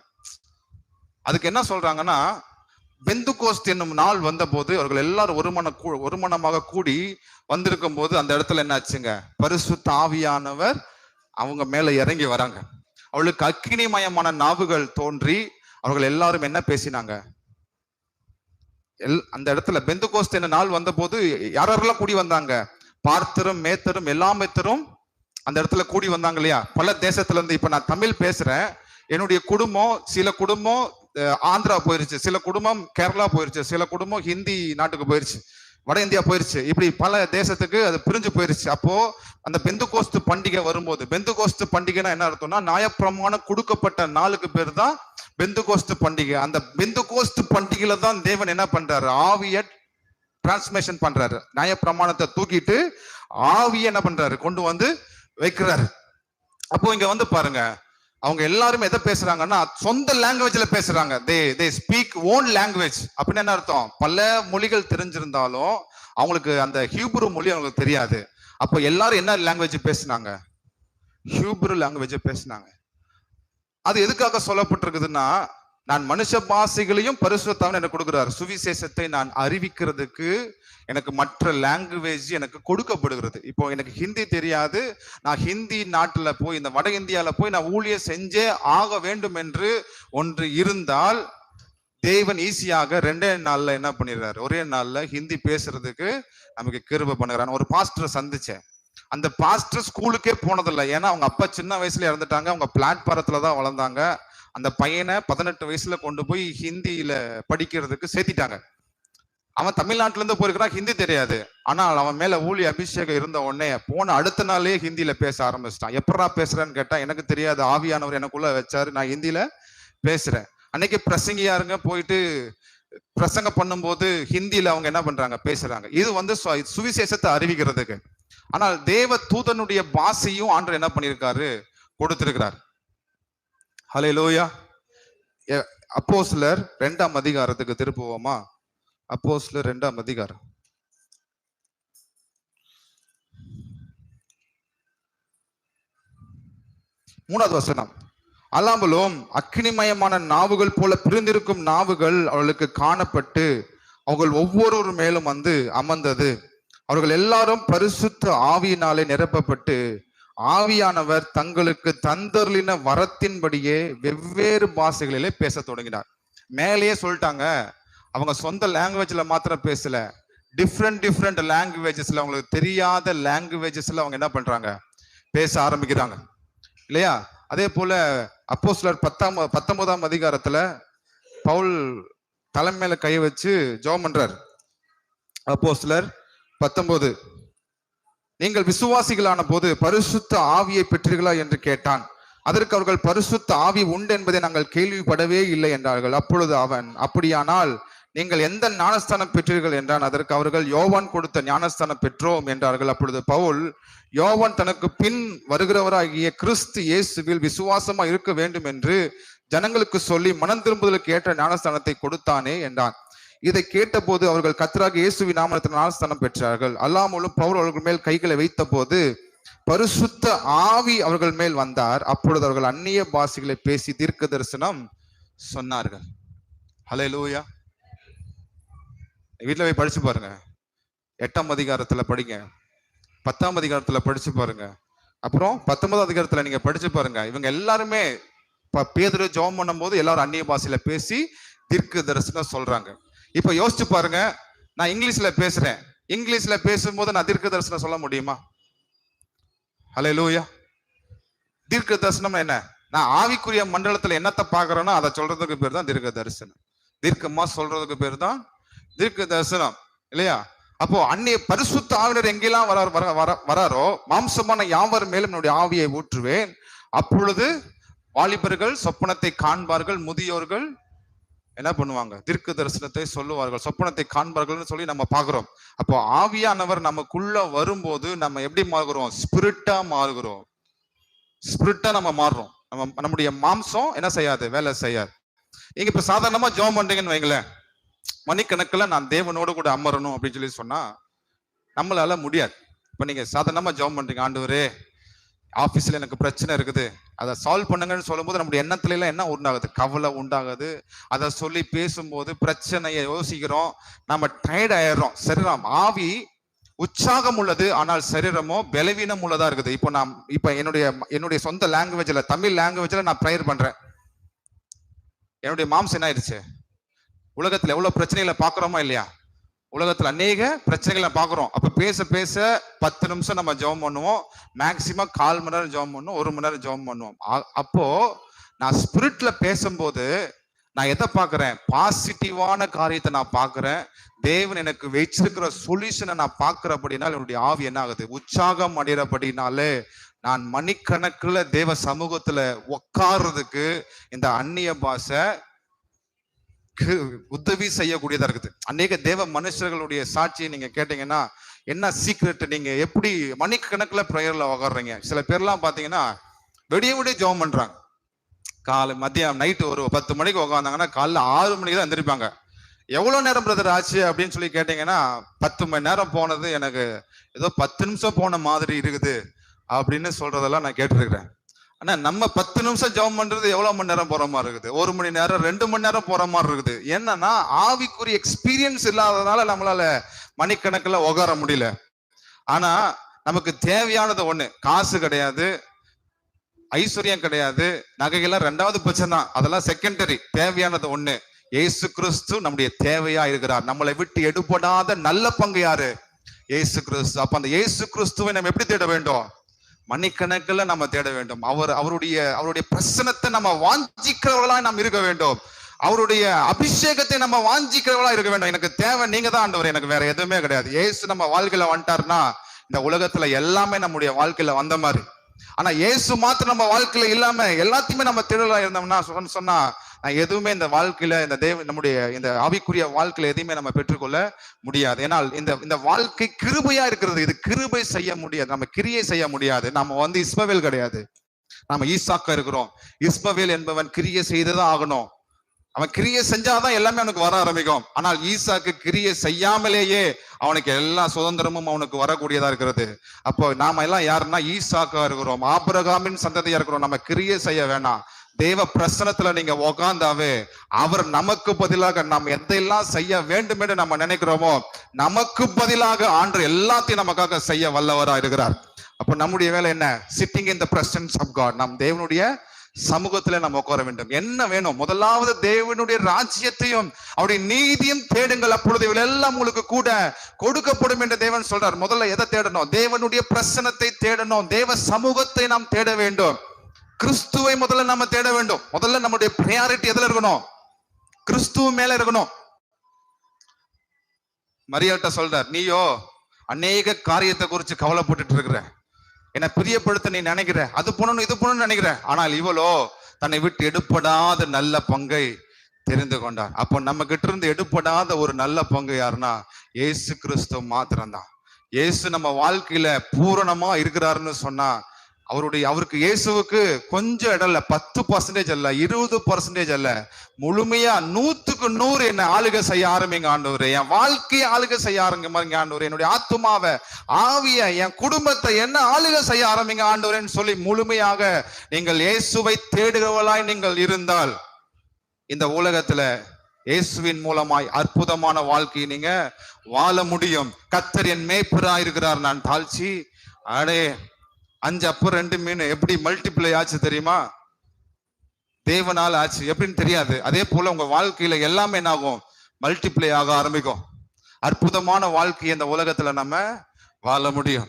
அதுக்கு என்ன சொல்றாங்கன்னா, பெந்துகோஸ்த் என்னும் நாள் வந்த போது அவர்கள் எல்லாரும் ஒரு மனமாக கூடி வந்திருக்கும் போது அந்த இடத்துல என்ன ஆச்சுங்க, பரிசுத்த ஆவியானவர் அவங்க மேல இறங்கி வராங்க. அவளுக்கு அக்கினிமயமான நாவுகள் தோன்றி அவர்கள் எல்லாரும் என்ன பேசினாங்க, அந்த இடத்துல பெந்துகோஸ்த் என்ன நாள் வந்த போது யாரெல்லாம் கூடி வந்தாங்க, பார்த்தரும் மேத்தரும் எல்லாமேத்தரும் அந்த இடத்துல கூடி வந்தாங்க இல்லையா? பல தேசத்துல இருந்து. இப்ப நான் தமிழ் பேசுறேன், என்னுடைய குடும்பம், சில குடும்பம் ஆந்திரா போயிருச்சு, சில குடும்பம் கேரளா போயிருச்சு, சில குடும்பம் ஹிந்தி நாட்டுக்கு போயிருச்சு, வட இந்தியா போயிருச்சு, இப்படி பல தேசத்துக்கு அது பிரிஞ்சு போயிருச்சு. அப்போ அந்த பெந்துகோஸ்து பண்டிகை வரும்போது, பெந்துகோஸ்து பண்டிகைனா என்ன அர்த்தம்னா நியாயப்பிரமாணம் கொடுக்கப்பட்ட நாளுக்கு பேர் தான் பெந்துகோஸ்து பண்டிகை. அந்த பெந்துகோஸ்து பண்டிகையில தான் தேவன் என்ன பண்றாரு, ஆவிய டிரான்ஸ்மிஷன் பண்றாரு. நியாயப்பிரமாணத்தை தூக்கிட்டு ஆவிய என்ன பண்றாரு, கொண்டு வந்து வைக்கிறாரு. அப்போ இங்க பாருங்க, அவங்க எல்லாரும் எதை பேசுறாங்கன்னா சொந்த லாங்குவேஜ்ல பேசுறாங்க. they speak own language. அப்படின்னு என்ன அர்த்தம், பல மொழிகள் தெரிஞ்சிருந்தாலும் அவங்களுக்கு அந்த ஹீப்ரு மொழி அவங்களுக்கு தெரியாது. அப்போ எல்லாரும் என்ன லாங்குவேஜ் பேசினாங்க, ஹீப்ரு லாங்குவேஜ் பேசினாங்க. அது எதுக்காக சொல்லப்பட்டிருக்குதுன்னா, நான் மனுஷ பாஷைகளையும் பரிசுத்தவன் எனக்கு கொடுக்கிறார், சுவிசேஷத்தை நான் அறிவிக்கிறதுக்கு எனக்கு மற்ற லாங்குவேஜ் எனக்கு கொடுக்கப்படுகிறது. இப்போ எனக்கு ஹிந்தி தெரியாது, நான் ஹிந்தி நாட்டுல போய் இந்த வட இந்தியால போய் நான் ஊழியம் செஞ்சே ஆக வேண்டும் என்று ஒன்று இருந்தால் தேவன் ஈஸியாக 2 நாள்ல என்ன பண்ணிடுறாரு, ஒரே நாள்ல ஹிந்தி பேசுறதுக்கு நமக்கு கிருபை பண்ணுறான். ஒரு பாஸ்டர் சந்திச்சேன், அந்த பாஸ்டர் ஸ்கூலுக்கே போனதில்லை, ஏன்னா அவங்க அப்பா சின்ன வயசுல இறந்துட்டாங்க, அவங்க பிளாட்பாரத்துல தான் வளர்ந்தாங்க. அந்த பையனை 18 வயசுல கொண்டு போய் ஹிந்தியில படிக்கிறதுக்கு சேர்த்திட்டாங்க. அவன் தமிழ்நாட்டுல இருந்து போயிருக்கிறான், ஹிந்தி தெரியாது. ஆனால் அவன் மேல ஊழிய அபிஷேகம் இருந்த உடனே போன அடுத்த நாளே ஹிந்தியில பேச ஆரம்பிச்சிட்டான். எப்படா பேசுறேன்னு கேட்டா, எனக்கு தெரியாது, ஆவியானவர் எனக்குள்ள வச்சாரு, நான் ஹிந்தியில பேசுறேன். அன்னைக்கு பிரசங்கியா இருங்க, போயிட்டு பிரசங்கம் பண்ணும்போது ஹிந்தியில அவங்க என்ன பண்றாங்க, பேசுறாங்க. இது வந்து சுவிசேஷத்தை அறிவிக்கிறதுக்கு. ஆனால் தேவ தூதனுடைய பாஷையும் ஆண்டவர் என்ன பண்ணியிருக்காரு, கொடுத்திருக்கிறார். ஹல்லேலூயா. அப்போஸ்தலர் 2ஆம் அதிகாரத்துக்கு திருப்புவோமா? அப்போஸ்தலர் 2ஆம் அதிகாரம் 3வது வசனம். அல்லாமலும் அக்கினிமயமான நாவுகள் போல பிரிந்திருக்கும் நாவுகள் அவர்களுக்கு காணப்பட்டு அவர்கள் ஒவ்வொரு மேலும் வந்து அமர்ந்தது. அவர்கள் எல்லாரும் பரிசுத்த ஆவியினாலே நிரப்பப்பட்டு ஆவியானவர் தங்களுக்கு தந்தருளின வரத்தின்படியே வெவ்வேறு பாஷைகளிலே பேச தொடங்கினார். மேலேயே சொல்லிட்டாங்க, அவங்க சொந்த லாங்குவேஜ்ல மாத்திரம் பேசல, டிஃப்ரெண்ட் லாங்குவேஜஸ்ல, அவங்களுக்கு தெரியாத லாங்குவேஜஸ்ல அவங்க என்ன பண்றாங்க, பேச ஆரம்பிக்கிறாங்க இல்லையா? அதே போல அப்போஸ்தலர் 19ஆம் அதிகாரத்துல பவுல் தலைமையில கை வச்சு ஜெபம் பண்றார். அப்போஸ்தலர் 19, நீங்கள் விசுவாசிகளான போது பரிசுத்த ஆவியை பெற்றீர்களா என்று கேட்டான். அதற்கு அவர்கள் பரிசுத்த ஆவி உண்டு என்பதை நாங்கள் கேள்விப்படவே இல்லை என்றார்கள். அப்பொழுது அவன், அப்படியானால் நீங்கள் எந்த ஞானஸ்தானம் பெற்றீர்கள் என்றான். அதற்கு அவர்கள் யோவான் கொடுத்த ஞானஸ்தானம் பெற்றோம் என்றார்கள். அப்பொழுது பவுல், யோவான் தனக்கு பின் வருகிறவராகிய கிறிஸ்து இயேசுவில் விசுவாசமா இருக்க வேண்டும் என்று ஜனங்களுக்கு சொல்லி மனம் திரும்புதலுக்கு ஏற்ற ஞானஸ்தானத்தை கொடுத்தானே என்றான். இதை கேட்டபோது அவர்கள் கர்த்தராகிய இயேசுவின் நாமத்தில் ஞானஸ்தானம் பெற்றார்கள். அல்லாமலும் பவுல் அவர்கள் மேல் கைகளை வைத்த போது பரிசுத்த ஆவி அவர்கள் மேல் வந்தார். அப்பொழுது அவர்கள் அந்நிய பாஷைகளை பேசி தீர்க்க தரிசனம் சொன்னார்கள். ஹல்லேலூயா. வீட்டுல போய் படிச்சு பாருங்க. 8ஆம் அதிகாரத்துல படிங்க, 10ஆம் அதிகாரத்துல படிச்சு பாருங்க, அப்புறம் 19ஆம் அதிகாரத்துல நீங்க படிச்சு பாருங்க. இவங்க எல்லாருமே பேதுரு ஜெபம் பண்ணும் போது எல்லாரும் அந்நிய பாஷையில பேசி தீர்க்க தரிசனம் சொல்றாங்க. இப்ப யோசிச்சு பாருங்க, நான் இங்கிலீஷ்ல பேசுறேன், இங்கிலீஷ்ல பேசும்போது நான் தீர்க்க தரிசனம் சொல்ல முடியுமா? ஹல்லேலூயா. தீர்க்க தரிசனம் என்ன? நான் ஆவிக்குரிய மண்டலத்துல என்னத்தை பாக்குறேனோ அதை சொல்றதுக்கு பேர் தான் தீர்க்க தரிசனம். தீர்க்கமா சொல்றதுக்கு பேர் தான் தீர்க்க தரிசனம் இல்லையா? அப்போ அந்நிய பரிசுத்த ஆவினர் எங்கெல்லாம் வராரோ மாம்சமான யாவர் மேலும் என்னுடைய ஆவியை ஊற்றுவேன். அப்பொழுது வாலிபர்கள் சொப்பனத்தை காண்பார்கள், முதியோர்கள் என்ன பண்ணுவாங்க, தீர்க்க தரிசனத்தை சொல்லுவார்கள், சொப்பனத்தை காண்பார்கள் சொல்லி நம்ம பாக்குறோம். அப்போ ஆவியானவர் நமக்குள்ள வரும்போது நம்ம எப்படி மாறுகிறோம்? ஸ்பிரிட்டா மாறுகிறோம். ஸ்பிரிட்டா நம்ம மாறுறோம். நம்முடைய மாம்சம் என்ன செய்யாது, வேலை செய்யாது. நீங்க இப்ப சாதாரணமா ஜெபம் பண்றீங்கன்னு வைங்களேன், மணிக்கணக்கில் நான் தேவனோடு கூட அமரணும் அப்படின்னு சொல்லி சொன்னா நம்மளால முடியாது. இப்ப நீங்க சாதாரணமா ஜெபம் பண்றீங்க, ஆண்டவரே ஆபீஸ்ல எனக்கு பிரச்சனை இருக்குது, அதை சால்வ் பண்ணுங்கன்னு சொல்லும் போது நம்முடைய எண்ணத்துல எல்லாம் என்ன உண்டாகுது, கவலை உண்டாகுது. அதை சொல்லி பேசும்போது பிரச்சனையை யோசிக்கிறோம், நம்ம டயர்ட் ஆயிடுறோம். சரீரம் ஆவி உற்சாகம் உள்ளது, ஆனால் சரீரமோ பலவீனம் உள்ளதா இருக்குது. இப்போ என்னுடைய சொந்த லாங்குவேஜ்ல, தமிழ் லாங்குவேஜ்ல நான் ப்ரேயர் பண்றேன். என்னுடைய மாம்சம் என்ன ஆயிடுச்சு, உலகத்துல எவ்வளவு பிரச்சனைகளை பாக்குறோமா இல்லையா? உலகத்துல அநேக பிரச்சனைகளை பாக்குறோம். அப்ப பேச பேச 10 நிமிஷம் நம்ம ஜெபம் பண்ணுவோம், மேக்சிமம் 1/4 மணி நேரம் ஜெபம் பண்ணுவோம், 1 மணி நேரம் ஜெபம் பண்ணுவோம். அப்போ நான் ஸ்பிரிட்ல பேசும்போது நான் எதை பாக்குறேன், பாசிட்டிவான காரியத்தை நான் பாக்குறேன். தேவன் எனக்கு வச்சிருக்கிற சொல்யூஷனை நான் பாக்குறபடினால என்னுடைய ஆவி என்ன ஆகுது, உற்சாகம் அடைகிறபடினாலே நான் மணிக்கணக்குல தேவ சமூகத்துல உட்கார்றதுக்கு இந்த அந்நிய பாஷை உதவி செய்யக்கூடியதா இருக்குது. அநேக தேவ மனுஷர்களுடைய சாட்சியை நீங்க கேட்டீங்கன்னா, என்ன சீக்ரெட், நீங்க எப்படி மணிக்கணக்குல பிரேயர்ல உட்காடுறீங்க? சில பேர்லாம் பாத்தீங்கன்னா விடிய ஜெபம் பண்றாங்க. காலை மதியம் நைட்டு ஒரு 10 மணிக்கு உட்காந்தாங்கன்னா காலைல 6 மணிக்கு தான் எந்திரிப்பாங்க. எவ்வளவு நேரம் பிரதர் ஆச்சு அப்படின்னு சொல்லி கேட்டீங்கன்னா, 10 மணி நேரம் போனது எனக்கு ஏதோ 10 நிமிஷம் போன மாதிரி இருக்குது அப்படின்னு சொல்றதெல்லாம் நான் கேட்டிருக்கிறேன். ஆனா நம்ம 10 நிமிஷம் ஜெபம் பண்றது எவ்வளவு மணி நேரம் போற மாதிரி இருக்குது, 1 மணி நேரம் 2 மணி நேரம் போற மாதிரி இருக்குது. என்னன்னா ஆவிக்குரிய எக்ஸ்பீரியன்ஸ் இல்லாததுனால நம்மளால மணிக்கணக்குல உட்கார முடியல. ஆனா நமக்கு தேவையானது ஒண்ணு, காசு கிடையாது, ஐஸ்வர்யம் கிடையாது, நகைகள்லாம் 2வது பட்சம் தான், அதெல்லாம் செகண்டரி. தேவையானது ஒண்ணு, இயேசு கிறிஸ்து நம்முடைய தேவையா இருக்கிறார். நம்மளை விட்டு எடுபடாத நல்ல பங்கு யாரு, இயேசு கிறிஸ்து. அப்ப அந்த இயேசு கிறிஸ்துவை நம்ம எப்படி தேட வேண்டும், மணிக்கணக்கில் நம்ம தேட வேண்டும். அவருடைய பிரசனத்தை நம்ம வாஞ்சிக்கிறவர்களா நாம் இருக்க வேண்டும். அவருடைய அபிஷேகத்தை நம்ம வாஞ்சிக்கிறவர்களா இருக்க வேண்டும். எனக்கு தேவை நீங்க தான் ஆண்டவர், எனக்கு வேற எதுவுமே கிடையாது. இயேசு நம்ம வாழ்க்கையில வந்துட்டாருன்னா இந்த உலகத்துல எல்லாமே நம்முடைய வாழ்க்கையில வந்த மாதிரி. ஆனா இயேசு மாத்திரம் நம்ம வாழ்க்கையில இல்லாம எல்லாத்தையுமே நம்ம தேடலா இருந்தோம்னா சொன்னா நான் எதுவுமே இந்த வாழ்க்கையில இந்த நம்முடைய இந்த ஆவிக்குரிய வாழ்க்கையில எதையுமே நம்ம பெற்றுக்கொள்ள முடியாது. ஏன்னால் இந்த வாழ்க்கை கிருபையா இருக்கிறது. இது கிருபை செய்ய முடியாது, நம்ம கிரியை செய்ய முடியாது. நம்ம இஸ்மவேல் கிடையாது, நம்ம ஈசாக்கா இருக்கிறோம். இஸ்மவேல் என்பவன் கிரியை செய்துதான் ஆகணும். அவன் கிரியை செஞ்சாதான் எல்லாமே அவனுக்கு வர ஆரம்பிக்கும். ஆனால் ஈசாக்கு கிரியை செய்யாமலேயே அவனுக்கு எல்லா சுதந்திரமும் அவனுக்கு வரக்கூடியதா இருக்கிறது. அப்போ நாம எல்லாம் யாருன்னா ஈசாக்கா இருக்கிறோம், ஆபிரகாமின் சந்ததியா இருக்கிறோம். நம்ம கிரியை செய்ய வேணாம். தேவ பிரசனத்துல நீங்க உக்காந்தாவே அவர் நமக்கு பதிலாக நாம் எதையெல்லாம் செய்ய வேண்டும் என்று நம்ம நினைக்கிறோமோ நமக்கு பதிலாக ஆண்டு எல்லாத்தையும் நமக்காக செய்ய வல்லவரா இருக்கிறார். அப்ப நம்முடைய வேலை என்ன? Sitting in the presence of God. நம் தேவனுடைய சமூகத்துல நம்ம உட்கார வேண்டும். என்ன வேணும்? முதலாவது தேவனுடைய ராஜ்யத்தையும் அவருடைய நீதியும் தேடுங்கள், அப்பொழுது எல்லாம் உங்களுக்கு கூட கொடுக்கப்படும் என்று தேவன் சொல்றார். முதல்ல எதை தேடணும்? தேவனுடைய பிரசனத்தை தேடணும், தேவ சமூகத்தை நாம் தேட வேண்டும், கிறிஸ்துவை முதல்ல நம்ம தேட வேண்டும். முதல்ல நம்முடைய பிரையாரிட்டி எதுல இருக்கணும்? கிறிஸ்துவ மேல இருக்கணும். மரியாட்ட சொல்றார், நீயோ அநேக காரியத்தை குறித்து கவலைப்பட்டுட்டு இருக்கிற, என்னை பிரியப்படுத்த நீ நினைக்கிற, அது பண்ணணும் இது பண்ணணும்னு நினைக்கிற, ஆனால் இவளோ தன்னை விட்டு எடுப்படாத நல்ல பங்கை தெரிந்து கொண்டார். அப்போ நம்ம கிட்ட இருந்து எடுப்படாத ஒரு நல்ல பங்கு யாருன்னா இயேசு கிறிஸ்து மாத்திரம்தான். இயேசு நம்ம வாழ்க்கையில பூரணமா இருக்கிறாருன்னு சொன்னா அவருக்கு இயேசுவுக்கு கொஞ்சம் இடம் இல்ல, 10% அல்ல, 20% அல்ல, முழுமையா 100% என்ன ஆளுகை செய்ய ஆரம்பிங்க ஆண்டவரே. என் வாழ்க்கையை ஆளுகை செய்ய ஆரம்பிங்க ஆண்டவரே. என்னுடைய ஆத்துமாவை, ஆவிய, என் குடும்பத்தை என்ன ஆளுகை செய்ய ஆரம்பிங்க ஆண்டவரேன்னு சொல்லி முழுமையாக நீங்கள் இயேசுவை தேடுகிறவளாய் நீங்கள் இருந்தால் இந்த உலகத்துல இயேசுவின் மூலமாய் அற்புதமான வாழ்க்கையை நீங்க வாழ முடியும். கர்த்தர் என் மேய்ப்பரா இருக்கிறார், நான் தாழ்ச்சி அடே 5 அப்பம் 2 மீன் எப்படி மல்டிப்ளை ஆச்சு தெரியுமா? தேவனால் ஆச்சு. எப்படின்னு தெரியாது. அதே போல உங்க வாழ்க்கையில எல்லாமே என்ன ஆகும்? மல்டிப்ளை ஆக ஆரம்பிக்கும். அற்புதமான வாழ்க்கை இந்த உலகத்துல நம்ம வாழ முடியும்.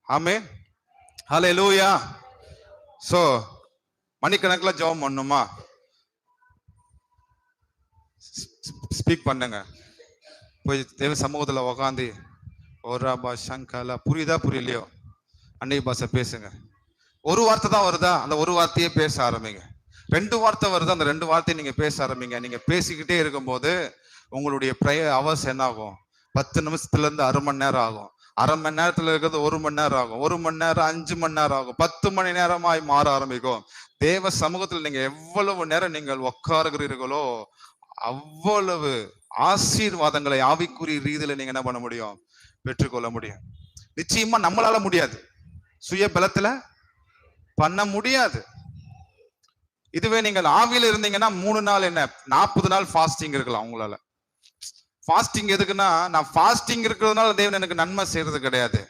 ஆமென், ஹல்லேலூயா. சோ மணிக்கணக்கில் ஜெபம் பண்ணுமா? ஸ்பீக் பண்ணுங்க. போய் தேவ சமூகத்துல உக்காந்து ஓராபா சங்கலா, புரியுதா புரியலையோ அன்னை பாஷை பேசுங்க. ஒரு வார்த்தை தான் வருதா? அந்த ஒரு வார்த்தையே பேச ஆரம்பிங்க. 2 வார்த்தை வருதா? அந்த 2 வார்த்தையை நீங்க பேச ஆரம்பிங்க. நீங்க பேசிக்கிட்டே இருக்கும்போது உங்களுடைய ப்ரேயர் அவர்ஸ் என்ன ஆகும்? 10 நிமிஷத்துல இருந்து அரை மணி நேரம் ஆகும். அரை மணி நேரத்துல இருக்கிறது 1 மணி நேரம் ஆகும். 1 மணி நேரம் 5 மணி நேரம் ஆகும். 10 மணி நேரமாய் மாற ஆரம்பிக்கும். தேவ சமூகத்துல நீங்க எவ்வளவு நேரம் நீங்கள் உட்காருகிறீர்களோ அவ்வளவு ஆசீர்வாதங்களை ஆவிக்குரிய ரீதியில நீங்க என்ன பண்ண முடியும்? பெற்றுக்கொள்ள முடியும். நிச்சயமா நம்மளால முடியாது, சுய பலத்துல பண்ண முடியாது. இதுவே நீங்கள் ஆவியில இருந்தீங்கன்னா 3 நாள் என்ன 40 நாள் ஃபாஸ்டிங் இருக்கலாம் உங்களால. ஃபாஸ்டிங் எதுக்குன்னா, நான் ஃபாஸ்டிங் இருக்கிறதுனால தேவன் எனக்கு நன்மை செய்யறது கிடையாது.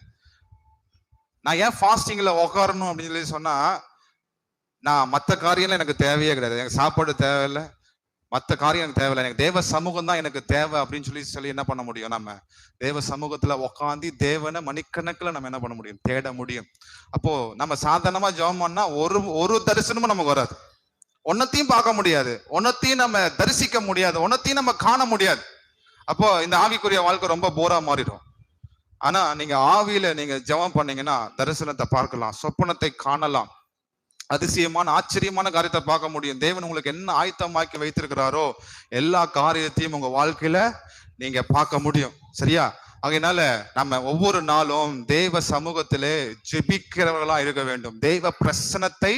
நான் ஏன் ஃபாஸ்டிங்ல உட்காரணும் அப்படின்னு சொல்லி சொன்னா, நான் மற்ற காரியம்லாம் எனக்கு தேவையே கிடையாது. எனக்கு சாப்பாடு தேவையில்லை, மற்ற காரியம் எனக்கு தேவையில்லை, எனக்கு தேவ சமூகம் தான் எனக்கு தேவை அப்படின்னு சொல்லி என்ன பண்ண முடியும்? நம்ம தேவ சமூகத்துல உக்காந்து தேவனை மணிக்கணக்கில் நம்ம என்ன பண்ண முடியும்? தேட முடியும். அப்போ நம்ம சாதாரணமா ஜெபம் பண்ணா ஒரு தரிசனமும் நமக்கு வராது. ஒன்னத்தையும் பார்க்க முடியாது, ஒன்னத்தையும் நம்ம தரிசிக்க முடியாது, ஒன்னத்தையும் நம்ம காண முடியாது. அப்போ இந்த ஆவிக்குரிய வாழ்க்கை ரொம்ப போரா மாறிடும். ஆனா நீங்க ஆவியில நீங்க ஜெபம் பண்ணீங்கன்னா தரிசனத்தை பார்க்கலாம், சொப்பனத்தை காணலாம், அதிசயமான ஆச்சரியமான காரியத்தை பார்க்க முடியும். தேவன் உங்களுக்கு என்ன ஆயத்தமாக்கி வைத்திருக்கிறாரோ எல்லா காரியத்தையும் உங்க வாழ்க்கையில நீங்க பார்க்க முடியும். சரியா? அதனால நம்ம ஒவ்வொரு நாளும் தேவ சமூகத்திலே ஜெபிக்கிறவர்களா இருக்க வேண்டும், தேவ பிரசனத்தை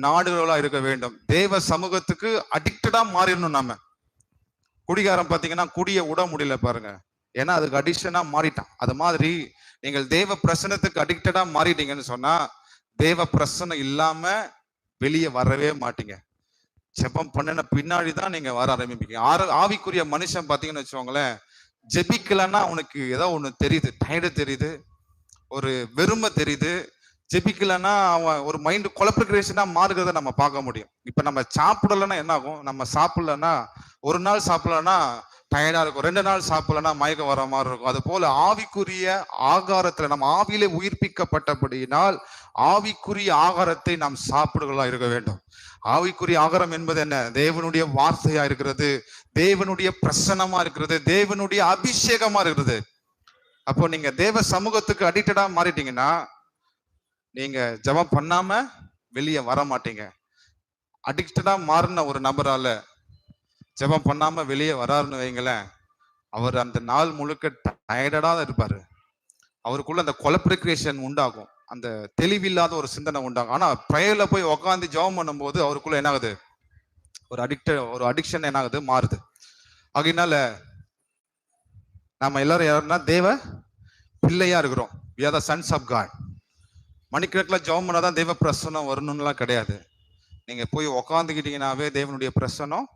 நாடுகளா இருக்க வேண்டும். தேவ சமூகத்துக்கு அடிக்டடா மாறிடணும். நம்ம குடிகாரம் பாத்தீங்கன்னா குடிய விட முடியல பாருங்க, ஏன்னா அதுக்கு அடிக்ஷனா மாறிட்டான். அது மாதிரி நீங்கள் தேவ பிரசனத்துக்கு அடிக்டடா மாறிட்டீங்கன்னு சொன்னா தேவ பிரசனம் இல்லாம வெளியே வரவே மாட்டீங்க. ஜெபம் பண்ணின பின்னாடிதான் நீங்க வர ஆரம்பிப்பீங்க. ஆவிக்குரிய மனுஷன் பாத்தீங்கன்னு வச்சுக்கோங்களேன், ஜெபிக்கலன்னா அவனுக்கு ஏதோ ஒண்ணு தெரியுது, டயர்டு தெரியுது, ஒரு வெறுமை தெரியுது. ஜெபிக்கலன்னா அவன் ஒரு மைண்ட் கொலப்ரிகரேஷனா மாறுகிறத நம்ம பார்க்க முடியும். இப்ப நம்ம சாப்பிடலன்னா என்ன ஆகும்? நம்ம சாப்பிடலன்னா, ஒரு நாள் சாப்பிடலன்னா டயர்டா இருக்கும், 2 நாள் சாப்பிடலன்னா மயக்கம் வர மாதிரி இருக்கும். அது போல ஆவிக்குரிய ஆகாரத்துல நம்ம ஆவியிலே உயிர்ப்பிக்கப்பட்டபடியினால் ஆவிக்குரிய ஆகாரத்தை நாம் சாப்பிடுகளா இருக்க வேண்டும். ஆவிக்குரிய ஆகாரம் என்பது என்ன? தேவனுடைய வார்த்தையா இருக்கிறது, தேவனுடைய பிரசன்னமா இருக்கிறது, தேவனுடைய அபிஷேகமா இருக்கிறது. அப்போ நீங்க தேவ சமூகத்துக்கு அடிக்டடா மாறிட்டீங்கன்னா நீங்க ஜெபம் பண்ணாம வெளியே வர மாட்டீங்க. அடிக்டடா மாறின ஒரு நபரால ஜெபம் பண்ணாம வெளியே வராருன்னு வைங்களேன், அவர் அந்த நாள் முழுக்க டயர்டா தான் இருப்பாரு. அவருக்குள்ள அந்த கொலப்ரிகேஷன் உண்டாகும், அந்த தெளிவில்லாத ஒரு சிந்தனை உண்டாகும். ஆனா ப்ரேயர்ல போய் உட்காந்து ஜெபம் பண்ணும்போது அவருக்குள்ள என்ன ஆகுது, ஒரு அடிக்ஷன் என்ன ஆகுது, மாறுது. அதனால நம்ம எல்லாரும் யாருன்னா தேவ பிள்ளையா இருக்கிறோம். we are the sons of God. மணிக்கணக்கில் ஜெபம் பண்ணாதான் தேவ பிரசன்னம் வரணும்லாம் கிடையாது. நீங்க போய் உக்காந்துக்கிட்டீங்கன்னாவே தேவனுடைய பிரசன்னம்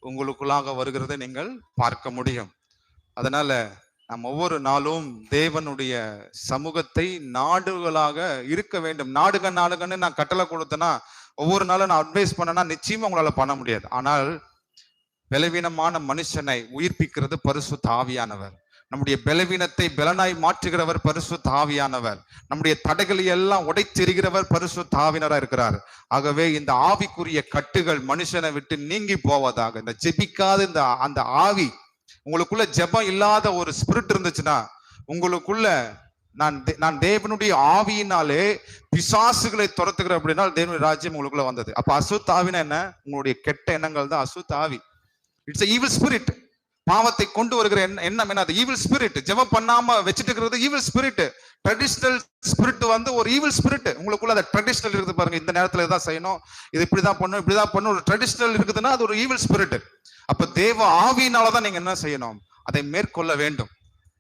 உங்களுக்குள்ளாக வருகிறதை நீங்கள் பார்க்க முடியும். அதனால நாம் ஒவ்வொரு நாளும் தேவனுடைய சமூகத்தை நாடுகளாக இருக்க வேண்டும். நாடுகன்னு நான் கட்டளை கொடுத்தேன்னா, ஒவ்வொரு நாளும் நான் அட்வைஸ் பண்ணேன்னா நிச்சயமா உங்களால பண்ண முடியாது. ஆனால் பலவீனமான மனுஷனை உயிர்ப்பிக்கிறது பரிசுத்த ஆவியானவர். நம்முடைய பலவீனத்தை பலனாய் மாற்றுகிறவர் பரிசுத்த ஆவியானவர். நம்முடைய தடைகளை எல்லாம் உடைத்தெறிகிறவர் பரிசுத்த ஆவியானவராக இருக்கிறார். ஆகவே இந்த ஆவிக்குரிய கட்டுகள் மனுஷனை விட்டு நீங்கி போவதாக. இந்த ஜெபிக்காத அந்த ஆவி உங்களுக்குள்ள, ஜெபம் இல்லாத ஒரு ஸ்பிரிட் இருந்துச்சுன்னா உங்களுக்குள்ள, நான் தேவனுடைய ஆவியினாலே பிசாசுகளை துரத்துகிற அப்படின்னா தேவனுடைய ராஜ்யம் உங்களுக்குள்ள வந்தது. அப்ப அசுத்த ஆவினா என்ன? உங்களுடைய கெட்ட எண்ணங்கள் தான் அசுத்த ஆவி. It's a evil spirit. பாவத்தை கொண்டு வருகிற எண்ணம் என்ன? அது ஈவில் ஸ்பிரிட். ஜெபம் பண்ணாம வச்சுட்டு இருக்கிறது ஈவில் ஸ்பிரிட். ட்ரெடிஷனல் ஸ்பிரிட் வந்து ஒரு ஈவில் ஸ்பிரிட். உங்களுக்குள்ள அந்த ட்ரெடிஷனல் இருக்குது பாருங்க, இந்த நேரத்துல இதான் செய்யணும், இது இப்படிதான் பண்ணணும், இப்படிதான் பண்ணணும், ஒரு ட்ரெடிஷனல் இருக்குதுன்னா அது ஒரு ஈவில் ஸ்பிரிட். அப்ப தேவ ஆவியினாலதான் நீங்க என்ன செய்யணும், அதை மேற்கொள்ள வேண்டும்.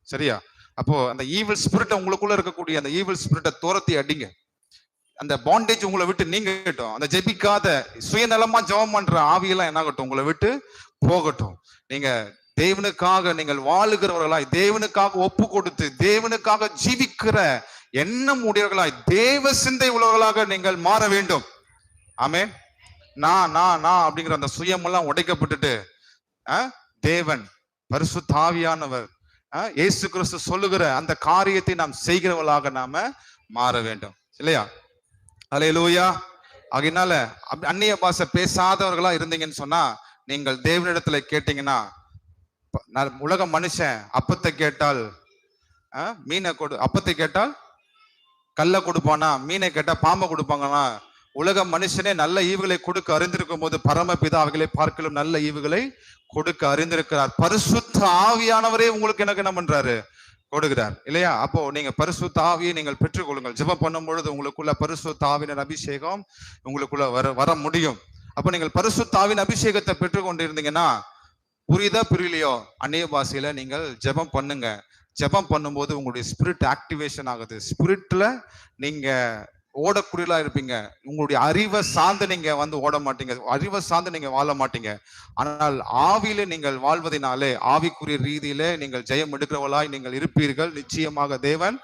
சரியா? அப்போ அந்த ஈவில் ஸ்பிரிட், உங்களுக்குள்ள இருக்கக்கூடிய அந்த ஈவில் ஸ்பிரிட்டை துரத்தி அடிங்க. அந்த பாண்டேஜ் உங்களை விட்டு நீங்கட்டும். அந்த ஜெபிக்காத சுயநலமா ஜெபம் பண்ற ஆவியெல்லாம் என்ன ஆகட்டும், உங்களை விட்டு போகட்டும். நீங்க தேவனுக்காக நீங்கள் வாழுகிறவர்களாய், தேவனுக்காக ஒப்பு கொடுத்து தேவனுக்காக ஜீவிக்கிற எண்ணம் உடையவர்களாய், தேவ சிந்தை உள்ளவர்களாக நீங்கள் மாற வேண்டும். ஆமென். நான் அப்படிங்கிற அந்த சுயமெல்லாம் உடைக்கப்பட்டுட்டு தேவன் பரிசுத்த ஆவியானவர் இயேசு கிறிஸ்து சொல்லுகிற அந்த காரியத்தை நாம் செய்கிறவர்களாக நாம மாற வேண்டும், இல்லையா? அல்லேலூயா. அதனால அந்நிய பாஷை பேசாதவர்களா இருந்தீங்கன்னு சொன்னா, நீங்கள் தேவனிடத்துல கேட்டீங்கன்னா, உலக மனுஷன் அப்பத்தை கேட்டால் மீனை அப்பத்தை கேட்டால் கல்ல கொடுப்பானா, மீனை கேட்டா பாம்பை கொடுப்பாங்கன்னா, உலக மனுஷனே நல்ல ஈவுகளை கொடுக்க அறிந்திருக்கும் போது பரமபிதா அவைகளை பார்க்கலும் நல்ல ஈவுகளை கொடுக்க அறிந்திருக்கிறார். பரிசுத்த ஆவியானவரே உங்களுக்கு எனக்கு என்ன பண்றாரு, கொடுக்கிறார், இல்லையா? அப்போ நீங்க பரிசுத்த ஆவியை நீங்கள் பெற்றுக்கொள்ளுங்கள். ஜெபம் பண்ணும் பொழுது உங்களுக்குள்ள பரிசுத்த ஆவியின் அபிஷேகம் உங்களுக்குள்ள வர முடியும். அப்போ நீங்கள் பரிசுத்த ஆவியின் அபிஷேகத்தை பெற்றுக்கொண்டு இருந்தீங்கன்னா, புரியுதா புரியலையோ, அந்நிய பாஷையில நீங்கள் ஜெபம் பண்ணுங்க. ஜெபம் பண்ணும்போது உங்களுடைய ஸ்பிரிட் ஆக்டிவேஷன் ஆகுது. ஸ்பிரிட்ல நீங்க ஓடக்கூடியலா இருப்பீங்க. உங்களுடைய அறிவை சார்ந்து நீங்க வந்து ஓட மாட்டீங்க, அறிவை சார்ந்து நீங்க வாழ மாட்டீங்க. ஆனால் ஆவியில நீங்கள் வாழ்வதனாலே, ஆவிக்குரிய ரீதியிலே நீங்கள் ஜெயம் எடுக்கிறவளாய் நீங்கள் இருப்பீர்கள். நிச்சயமாக தேவன்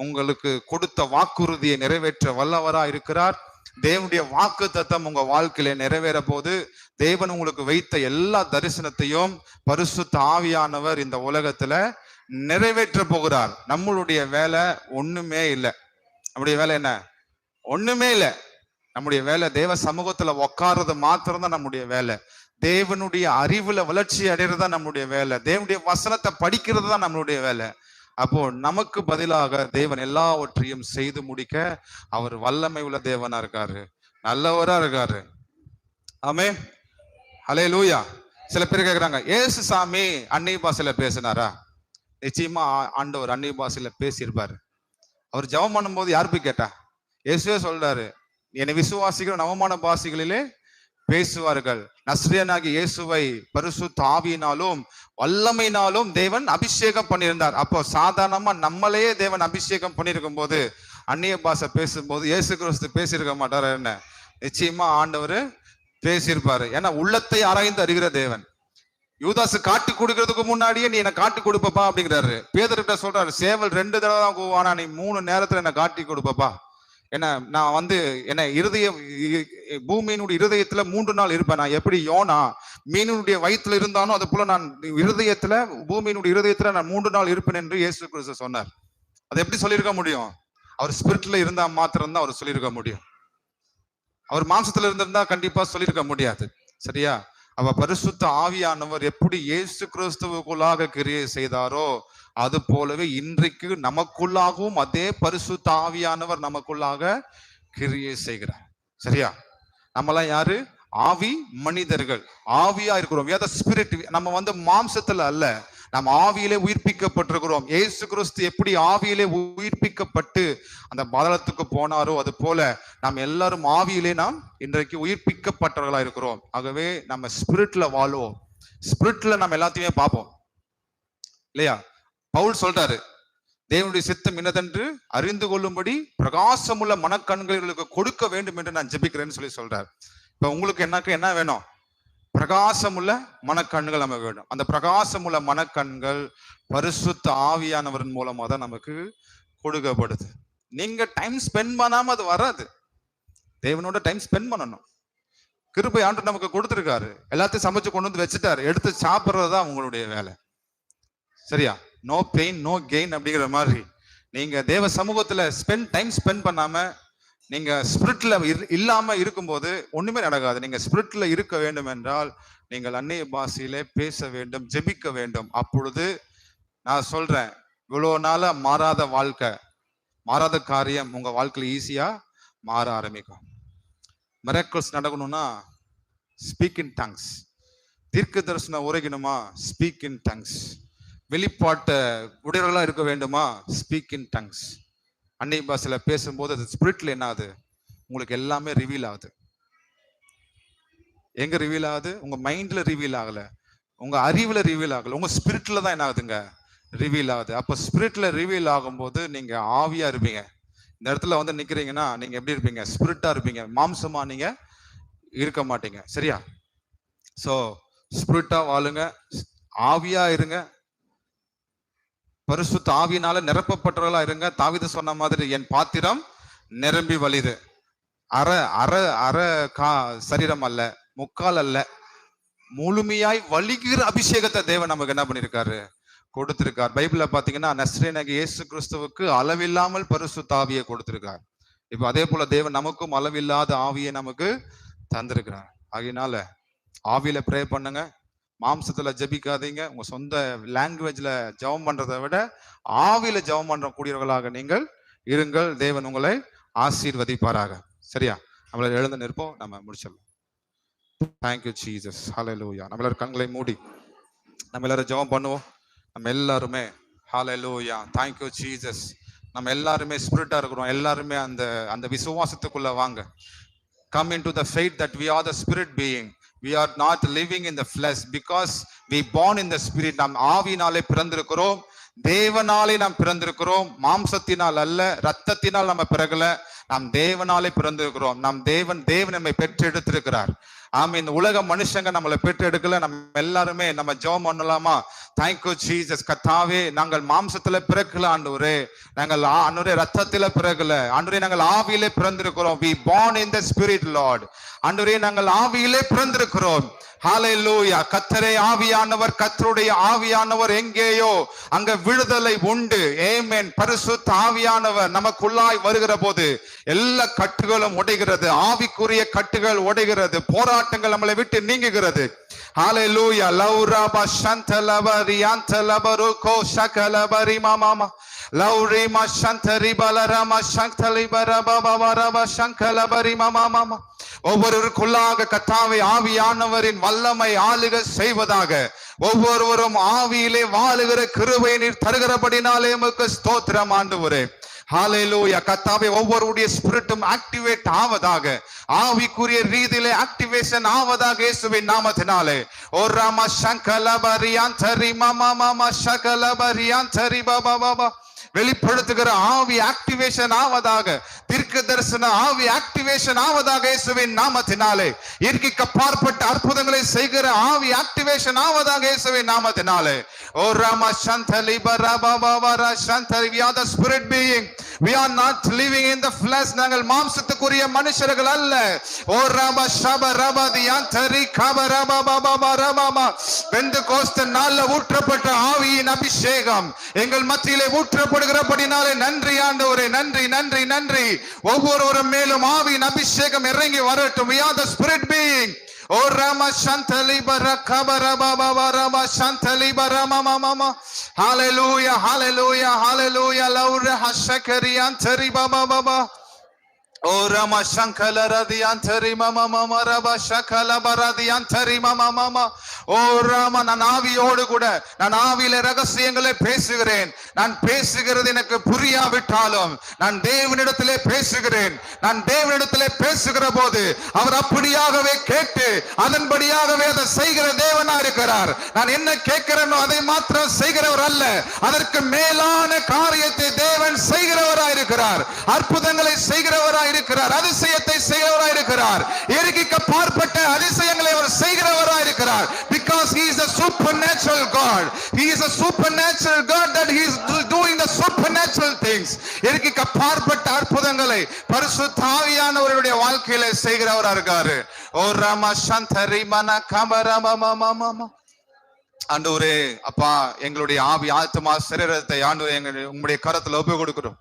உங்களுக்கு கொடுத்த வாக்குறுதியை நிறைவேற்ற வல்லவரா இருக்கிறார். தேவனுடைய வாக்கு தத்தம் உங்க வாழ்க்கையில நிறைவேற போது, தேவன் உங்களுக்கு வைத்த எல்லா தரிசனத்தையும் பரிசுத்த ஆவியானவர் இந்த உலகத்துல நிறைவேற்ற போகிறார். நம்மளுடைய வேலை ஒண்ணுமே இல்லை. நம்முடைய வேலை என்ன? ஒண்ணுமே இல்லை. நம்முடைய வேலை தேவ சமூகத்துல உட்கார்றது மாத்திரம் தான் நம்முடைய வேலை. தேவனுடைய அறிவுல வளர்ச்சி அடைறது தான் நம்முடைய வேலை. தேவனுடைய வசனத்தை படிக்கிறது தான் நம்மளுடைய வேலை. அப்போ நமக்கு பதிலாக தேவன் எல்லாவற்றையும் செய்து முடிக்க அவர் வல்லமை உள்ள தேவனா இருக்காரு, நல்லவரா இருக்காரு. ஆமென். ஹல்லேலூயா. சில பேர் கேக்குறாங்க, ஏசு சாமி அந்நிய பாஷையில பேசினாரா? நிச்சயமா ஆண்டவர் அந்நிய பாஷையில பேசியிருப்பாரு. அவர் ஜெபம் பண்ணும்போது யார் போய் கேட்டா? இயேசுவே சொல்றாரு, என்னை விசுவாசிக்கிற நவமான பாஷைகளிலே பேசுவார்கள். நஸ்ரேயனாகிய இயேசுவை பரிசுத்த ஆவியினாலும் வல்லமையினாலும் தேவன் அபிஷேகம் பண்ணியிருந்தார். அப்போ சாதாரணமா நம்மளையே தேவன் அபிஷேகம் பண்ணியிருக்கும் போது அந்நிய பாஷை பேசும்போது இயேசு கிறிஸ்து பேசியிருக்க மாட்டாரு என்ன? நிச்சயமா ஆண்டவர் பேசியிருப்பாரு. ஏன்னா உள்ளத்தை ஆராய்ந்து அறிகிற தேவன். யூதாசு காட்டி கொடுக்கறதுக்கு முன்னாடியே நீ என்ன காட்டி கொடுப்பப்பா அப்படிங்கிறாரு. பேதுருகிட்ட சொல்றாரு, சேவல் 2 தடவை தான் கூவானா, நீ 3 நேரத்துல என்ன காட்டி கொடுப்பப்பா. என்ன நான் வந்து என்ன பூமியினுடைய இருதயத்துல 3 நாள் இருப்பேன். நான் எப்படி யோனா மீனுடைய வயிற்றுல இருந்தானோ அது போல நான் இருதயத்துல, பூமியினுடைய இருதயத்துல நான் 3 நாள் இருப்பேன் என்று இயேசு கிறிஸ்து சொன்னார். அதை எப்படி சொல்லியிருக்க முடியும்? அவர் ஸ்பிரிட்ல இருந்தா மாத்திரம் தான் அவர் சொல்லியிருக்க முடியும். அவர் மாம்சத்துல இருந்திருந்தா கண்டிப்பா சொல்லியிருக்க முடியாது. சரியா? அவ பரிசுத்த ஆவியானவர் எப்படி இயேசு கிறிஸ்துவுக்குள்ளாக கிரியை செய்தாரோ அது போலவே இன்றைக்கு நமக்குள்ளாகவும் அதே பரிசுத்த ஆவியானவர் நமக்குள்ளாக கிரியை செய்கிறார். சரியா? நம்மலாம் யாரு? ஆவி மனிதர்கள், ஆவியா இருக்கிறோம். we are the spirit. நம்ம வந்து மாம்சத்துல அல்ல, நம்ம ஆவியிலே உயிர்ப்பிக்கப்பட்டிருக்கிறோம். இயேசு கிறிஸ்து எப்படி ஆவியிலே உயிர்ப்பிக்கப்பட்டு அந்த பாதாளத்துக்கு போனாரோ அது போல நாம் எல்லாரும் ஆவியிலே நாம் இன்றைக்கு உயிர்ப்பிக்கப்பட்டவர்களா இருக்கிறோம். ஆகவே நம்ம ஸ்பிரிட்ல வாழுவோம், ஸ்பிரிட்ல நம்ம எல்லாத்தையுமே பார்ப்போம் இல்லையா? பவுல் சொல்றாரு, தேவனுடைய சித்தம் என்னதென்று அறிந்து கொள்ளும்படி பிரகாசமுள்ள மனக்கண்களுக்கு கொடுக்க வேண்டும் என்று நான் ஜெபிக்கிறேன்னு சொல்றாரு. இப்ப உங்களுக்கு என்ன வேணும்? பிரகாசமுள்ள மனக்கண்கள் நம்ம வேணும். அந்த பிரகாசமுள்ள மனக்கண்கள் பரிசுத்த ஆவியானவரின் மூலமா தான் நமக்கு கொடுக்கப்படுது. நீங்க டைம் ஸ்பெண்ட் பண்ணாம அது வராது. தேவனோட டைம் ஸ்பெண்ட் பண்ணணும். கிருபை ஆண்டு நமக்கு கொடுத்துருக்காரு, எல்லாத்தையும் சமைச்சு கொண்டு வந்து வச்சுட்டாரு, எடுத்து சாப்பிட்றதுதான் உங்களுடைய வேலை. சரியா? நோ பெயின் நோ கெயின் அப்படிங்கிற மாதிரி நீங்க தேவ சமூகத்துல டைம் ஸ்பெண்ட் பண்ணாம நீங்க ஸ்பிரிட்ல இல்லாம இருக்கும்போது ஒண்ணுமே நடக்காது. நீங்க ஸ்பிரிட்ல இருக்க வேண்டும் என்றால் நீங்கள் அந்நிய பாஷையிலே பேச வேண்டும், ஜெபிக்க வேண்டும். அப்பொழுது நான் சொல்றேன், இவ்வளவு நாளா மாறாத வாழ்க்கை, மாறாத காரியம் உங்க வாழ்க்கையில ஈஸியா மாற ஆரம்பிக்கும். மிராக்கிள்ஸ் நடக்கணும்னா ஸ்பீக் இன் டங்ஸ். தீர்க்க தரிசனம் உரைக்கணுமா? Speak in tongues. வெளிப்பாட்ட உடையவர்களா இருக்க வேண்டுமா? Speak in tongues. அன்னை பாஷையில பேசும்போது அது ஸ்பிரிட்ல என்ன ஆகுது? உங்களுக்கு எல்லாமே ரிவீல் ஆகுது. எங்க ரிவீல் ஆகுது? உங்க மைண்ட்ல ரிவீல் ஆகல, உங்க அறிவுல ரிவீல் ஆகல, உங்க ஸ்பிரிட்ல தான் என்ன ஆகுதுங்க? ரிவீல் ஆகுது. அப்ப ஸ்பிரிட்ல ரிவீல் ஆகும்போது நீங்க ஆவியா இருப்பீங்க. இந்த இடத்துல வந்து நிக்கிறீங்கன்னா நீங்க எப்படி இருப்பீங்க? ஸ்பிரிட்டா இருப்பீங்க, மாம்சமா நீங்க இருக்க மாட்டீங்க. சரியா? சோ ஸ்பிரிட்டா வாழுங்க, ஆவியா இருங்க, பரிசுத்த ஆவியினால நிரப்பப்பட்டவர்களா இருங்க. தாவீது சொன்ன மாதிரி என் பாத்திரம் நிரம்பி வழிது. அற சரீரம் அல்ல, முக்கால் அல்ல, முழுமையாய் வலிகிற அபிஷேகத்தை தேவன் நமக்கு என்ன பண்ணிருக்காரு? கொடுத்திருக்கார். பைபிள்ல பாத்தீங்கன்னா நஸ்ரேனாகிய இயேசு கிறிஸ்துவுக்கு அளவில்லாமல் பரிசுத்த ஆவியை கொடுத்திருக்கார். இப்ப அதே போல தேவன் நமக்கும் அளவில்லாத ஆவியை நமக்கு தந்திருக்கிறார். ஆகையினால ஆவியில ப்ரே பண்ணுங்க, மாம்சத்துல ஜெபிக்காதீங்க. உங்க சொந்த லாங்குவேஜ்ல ஜெபம் பண்றதை விட ஆவியில ஜெபம் பண்ற கூடியவர்களாக நீங்கள் இருங்கள். தேவன் உங்களை ஆசீர்வதிப்பாராக. சரியா? நம்மள எழுந்து நிற்போம், நம்ம முடிச்சிடலாம். Thank you Jesus. ஹல்லேலூயா. நம்ம எல்லாரும் கண்களை மூடி நம்ம எல்லாரும் ஜெபம் பண்ணுவோம். நம்ம எல்லாருமே ஹல்லேலூயா. Thank you Jesus. நம்ம எல்லாருமே ஸ்பிரிட்டா இருக்கிறோம். எல்லாருமே அந்த விசுவாசத்துக்குள்ள வாங்க. Come into the faith that we are the spirit being. We are not living in the flesh because we born in the spirit. நாம் ஆவியினாலே பிறந்திருக்கிறோம், தேவனாலே நாம் பிறந்திருக்கிறோம். மாம்சத்தினால் அல்ல, ரத்தத்தினால் நம்ம பிறகல, நாம் தேவனாலே பிறந்திருக்கிறோம். நாம் தேவன் நம்மை பெற்று எடுத்திருக்கிறார். ஆமா, இந்த உலக மனுஷங்க நம்மளை பெற்று எடுக்கல. நம்ம எல்லாருமே நம்ம ஜெபம் பண்ணலாமா? Thank you Jesus. கர்த்தாவே, நாங்கள் மாம்சத்துல பிறக்கல ஆண்டவரே, நாங்கள் ஆண்டவரே ரத்தத்தில பிறக்கல ஆண்டவரே, நாங்கள் ஆவியிலே பிறந்திருக்கிறோம். we born in the spirit Lord. ஆண்டவரே, நாங்கள் ஆவியிலே பிறந்திருக்கிறோம். ஹல்லேலூயா. கர்த்தரே ஆவியானவர், கர்த்தருடைய ஆவியானவர் எங்கேயோ அங்க விடுதலை உண்டு. ஆமென். பரிசுத்த ஆவியானவர் நமக்குள்ளாய் வருகிற போது எல்லா கட்டுகளும் உடைகிறது, ஆவிக்குரிய கட்டுகள் உடைகிறது, போராட்டங்கள் நம்மளை விட்டு நீங்குகிறது. ஹல்லேலூயா. லௌராபா சந்தலபரி அந்தலபருகோ சகலபரி மாமா லௌரிமா சந்தரி பலரமா சங்கலி பரபபரப சங்கலபரி மாமா. ஒவ்வொருவருக்குள்ளாக கர்த்தாவே ஆவியானவரின் வல்லமை ஆளுக செய்வதாக. ஒவ்வொருவரும் ஆவியிலே வாழுகிற கிருபையை நீர் தருகிறபடினாலே உமக்கு ஸ்தோத்திரம் ஆண்டவரே. ஹல்லேலூயா. கர்த்தாவே, ஒவ்வொருடைய ஸ்பிரிட்டும் ஆக்டிவேட் ஆவதாக, ஆவிக்குரிய ரீதியிலே ஆக்டிவேஷன் ஆவதாக இயேசுவின் நாமத்தினாலே. ஓ ராமா சங்கலபரி அந்தரி மாமா சகலபரி அந்தரி பாபா. வெளிப்படுத்துகிற ஆவி ஆக்டிவேஷன் ஆவதாக, தீர்க்க தரிசன ஆவி ஆக்டிவேஷன் ஆவதாக இயேசுவின் நாமத்தினாலே. இயற்கைக்கு அப்பாற்பட்ட அற்புதங்களை செய்கிற ஆவி ஆக்டிவேஷன் ஆவதாக இயேசுவின் நாமத்தினாலே. ஓ Rama சந்தலி பரபபரா சந்தலி. we are the spirit being, we are not living in the flesh. நாங்கள் மாம்சத்துக்குரிய மனுஷர்கள் அல்ல. ஓ ராமா ஷப ரபதி அந்தரி கபரபபபரபப. பெந்தெகோஸ்து நாள்ல ஊற்றப்பட்ட ஆவியின் அபிஷேகம் எங்கள் மத்தியிலே ஊற்றப்படுகிறபடினாலே நன்றி ஆண்டவரே, நன்றி நன்றி நன்றி. ஒவ்வொருவரும் மேலும் ஆவியின் அபிஷேகம் இறங்கி வரட்டும். we are the spirit being. O Rama சந்தலி பரகபரபபரப சந்தலி பரமமம. Hallelujah hallelujah hallelujah. லௌர ஹஷகரி அந்தரி பபபப. O Rama Shankala Radiantari Mama Mama Raba Shakala Baradiantari Mama Mama. O Rama நான் ஆவியோடு கூட நான் ஆவியில ரகசியங்களை பேசுகிறேன். நான் பேசுகிறது எனக்கு புரியாவிட்டாலும் நான் தேவனிடத்திலே பேசுகிறேன். நான் தேவனிடத்திலே பேசுகிற போது அவர் அப்படியாகவே கேட்டு அதன்படியாகவே அதை செய்கிற தேவனா இருக்கிறார். நான் என்ன கேட்கிறேனோ அதை மாத்திரம் செய்கிறவர் அல்ல, அதற்கு மேலான காரியத்தை தேவன் செய்கிறவராய் இருக்கிறார். அற்புதங்களை செய்கிறவராய் இருக்கிறார். அதிசயத்தை செய்கிறவராய் இருக்கிறார். இயற்கைக்கு பார்ப்பட்ட அதிசயங்களை அவர் செய்கிறவராய் இருக்கிறார். Because he is a supernatural God. He is a supernatural God that he is doing the supernatural things. இயற்கைக்கு பார்ப்பட்ட அற்புதங்களை பரிசுத்த ஆவியானவருடைய வாழ்க்கையில செய்கிறவராய் இருக்காரு. ஓ ராமா சந்தரி மன கமரம மம. ஆண்டவரே அப்பா, எங்களுடைய ஆவி ஆத்மா சரீரத்தை ஆண்டவரே உங்களுடைய கரத்துல ஒப்பு கொடுக்கிறோம்.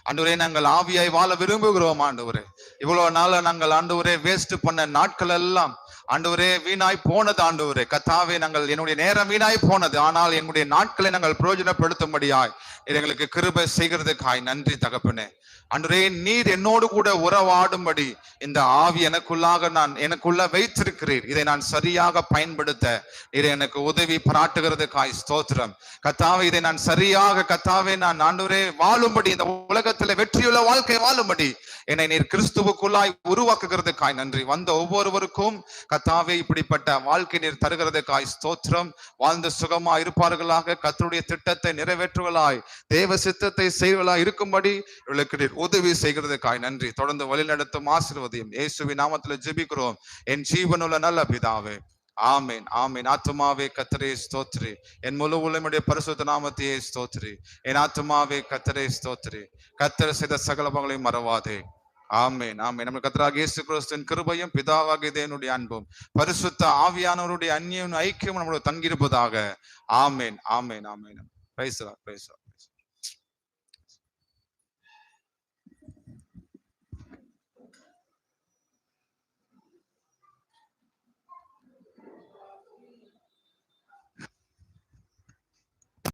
ஆண்டவரே நாங்கள் ஆவியாய் வாழ விரும்புகிறோம். ஆண்டவரே இவ்வளவு நாள நாங்கள் ஆண்டவரே வேஸ்ட் பண்ண நாட்கள் எல்லாம் ஆண்டவரே வீணாய் போனது. ஆண்டவரே கர்த்தாவே, நாங்கள் என்னுடைய நேரம் வீணாய் போனது, ஆனால் என்னுடைய நாட்களை நாங்கள் பிரயோஜனப்படுத்தும்படியாய் எங்களுக்கு கிருபை செய்கிறதுக்காய் நன்றி தகப்பனே. ஆண்டவரே நீர் என்னோடு கூட உறவாடும்படி இந்த ஆவி எனக்குள்ள வைத்திருக்கிறீர். இதை நான் சரியாக பயன்படுத்த நீர் எனக்கு உதவி பாராட்டுகிறதுக்காய் ஸ்தோத்திரம். கர்த்தாவே, இதை நான் சரியாக கர்த்தாவே நான் ஆண்டவரே வாழும்படி, இந்த உலகத்துல வெற்றியுள்ள வாழ்க்கை வாழும்படி என்னை நீர் கிறிஸ்துவுக்குள்ளாய் உருவாக்குகிறதுக்காய் நன்றி. வந்த ஒவ்வொருவருக்கும் கர்த்தாவே இப்படிப்பட்ட வாழ்க்கை நீர் தருகிறதுக்காய் ஸ்தோத்திரம். வாழ்ந்து சுகமா இருப்பார்களாக, கர்த்தருடைய திட்டத்தை நிறைவேற்றுவலாய் தேவ சித்தத்தை செய்வலாய் இருக்கும்படி இவர்களுக்கு நீர் உதவி செய்கிறதுக்காய் நன்றி. தொடர்ந்து வழிநடத்தும் ஆசீர்வதியும் இயேசுவின் நாமத்தில் ஜெபிக்கிறோம் என் ஜீவனுள்ள நல்ல பிதாவே. ஆமேன் ஆமேன். ஆத்துமாவே கர்த்தரே ஸ்தோத்திரி, என் முழு உள்ளமுடைய பரிசுத்த நாமத்தையே ஸ்தோத்திரி. என் ஆத்துமாவே கர்த்தரே ஸ்தோத்திரி, கர்த்தர் செய்த சகலபங்களையும் மறவாதே. ஆமேன் ஆமேன். நம்ம கர்த்தராகிய இயேசு கிறிஸ்துவின் கிருபையும் பிதாவாகிய தேவனுடைய அன்பும் பரிசுத்த ஆவியானவருடைய அந்நிய ஐக்கியம் நம்மளோட தங்கியிருப்பதாக. ஆமேன் ஆமேன் ஆமேன். Praise the Lord.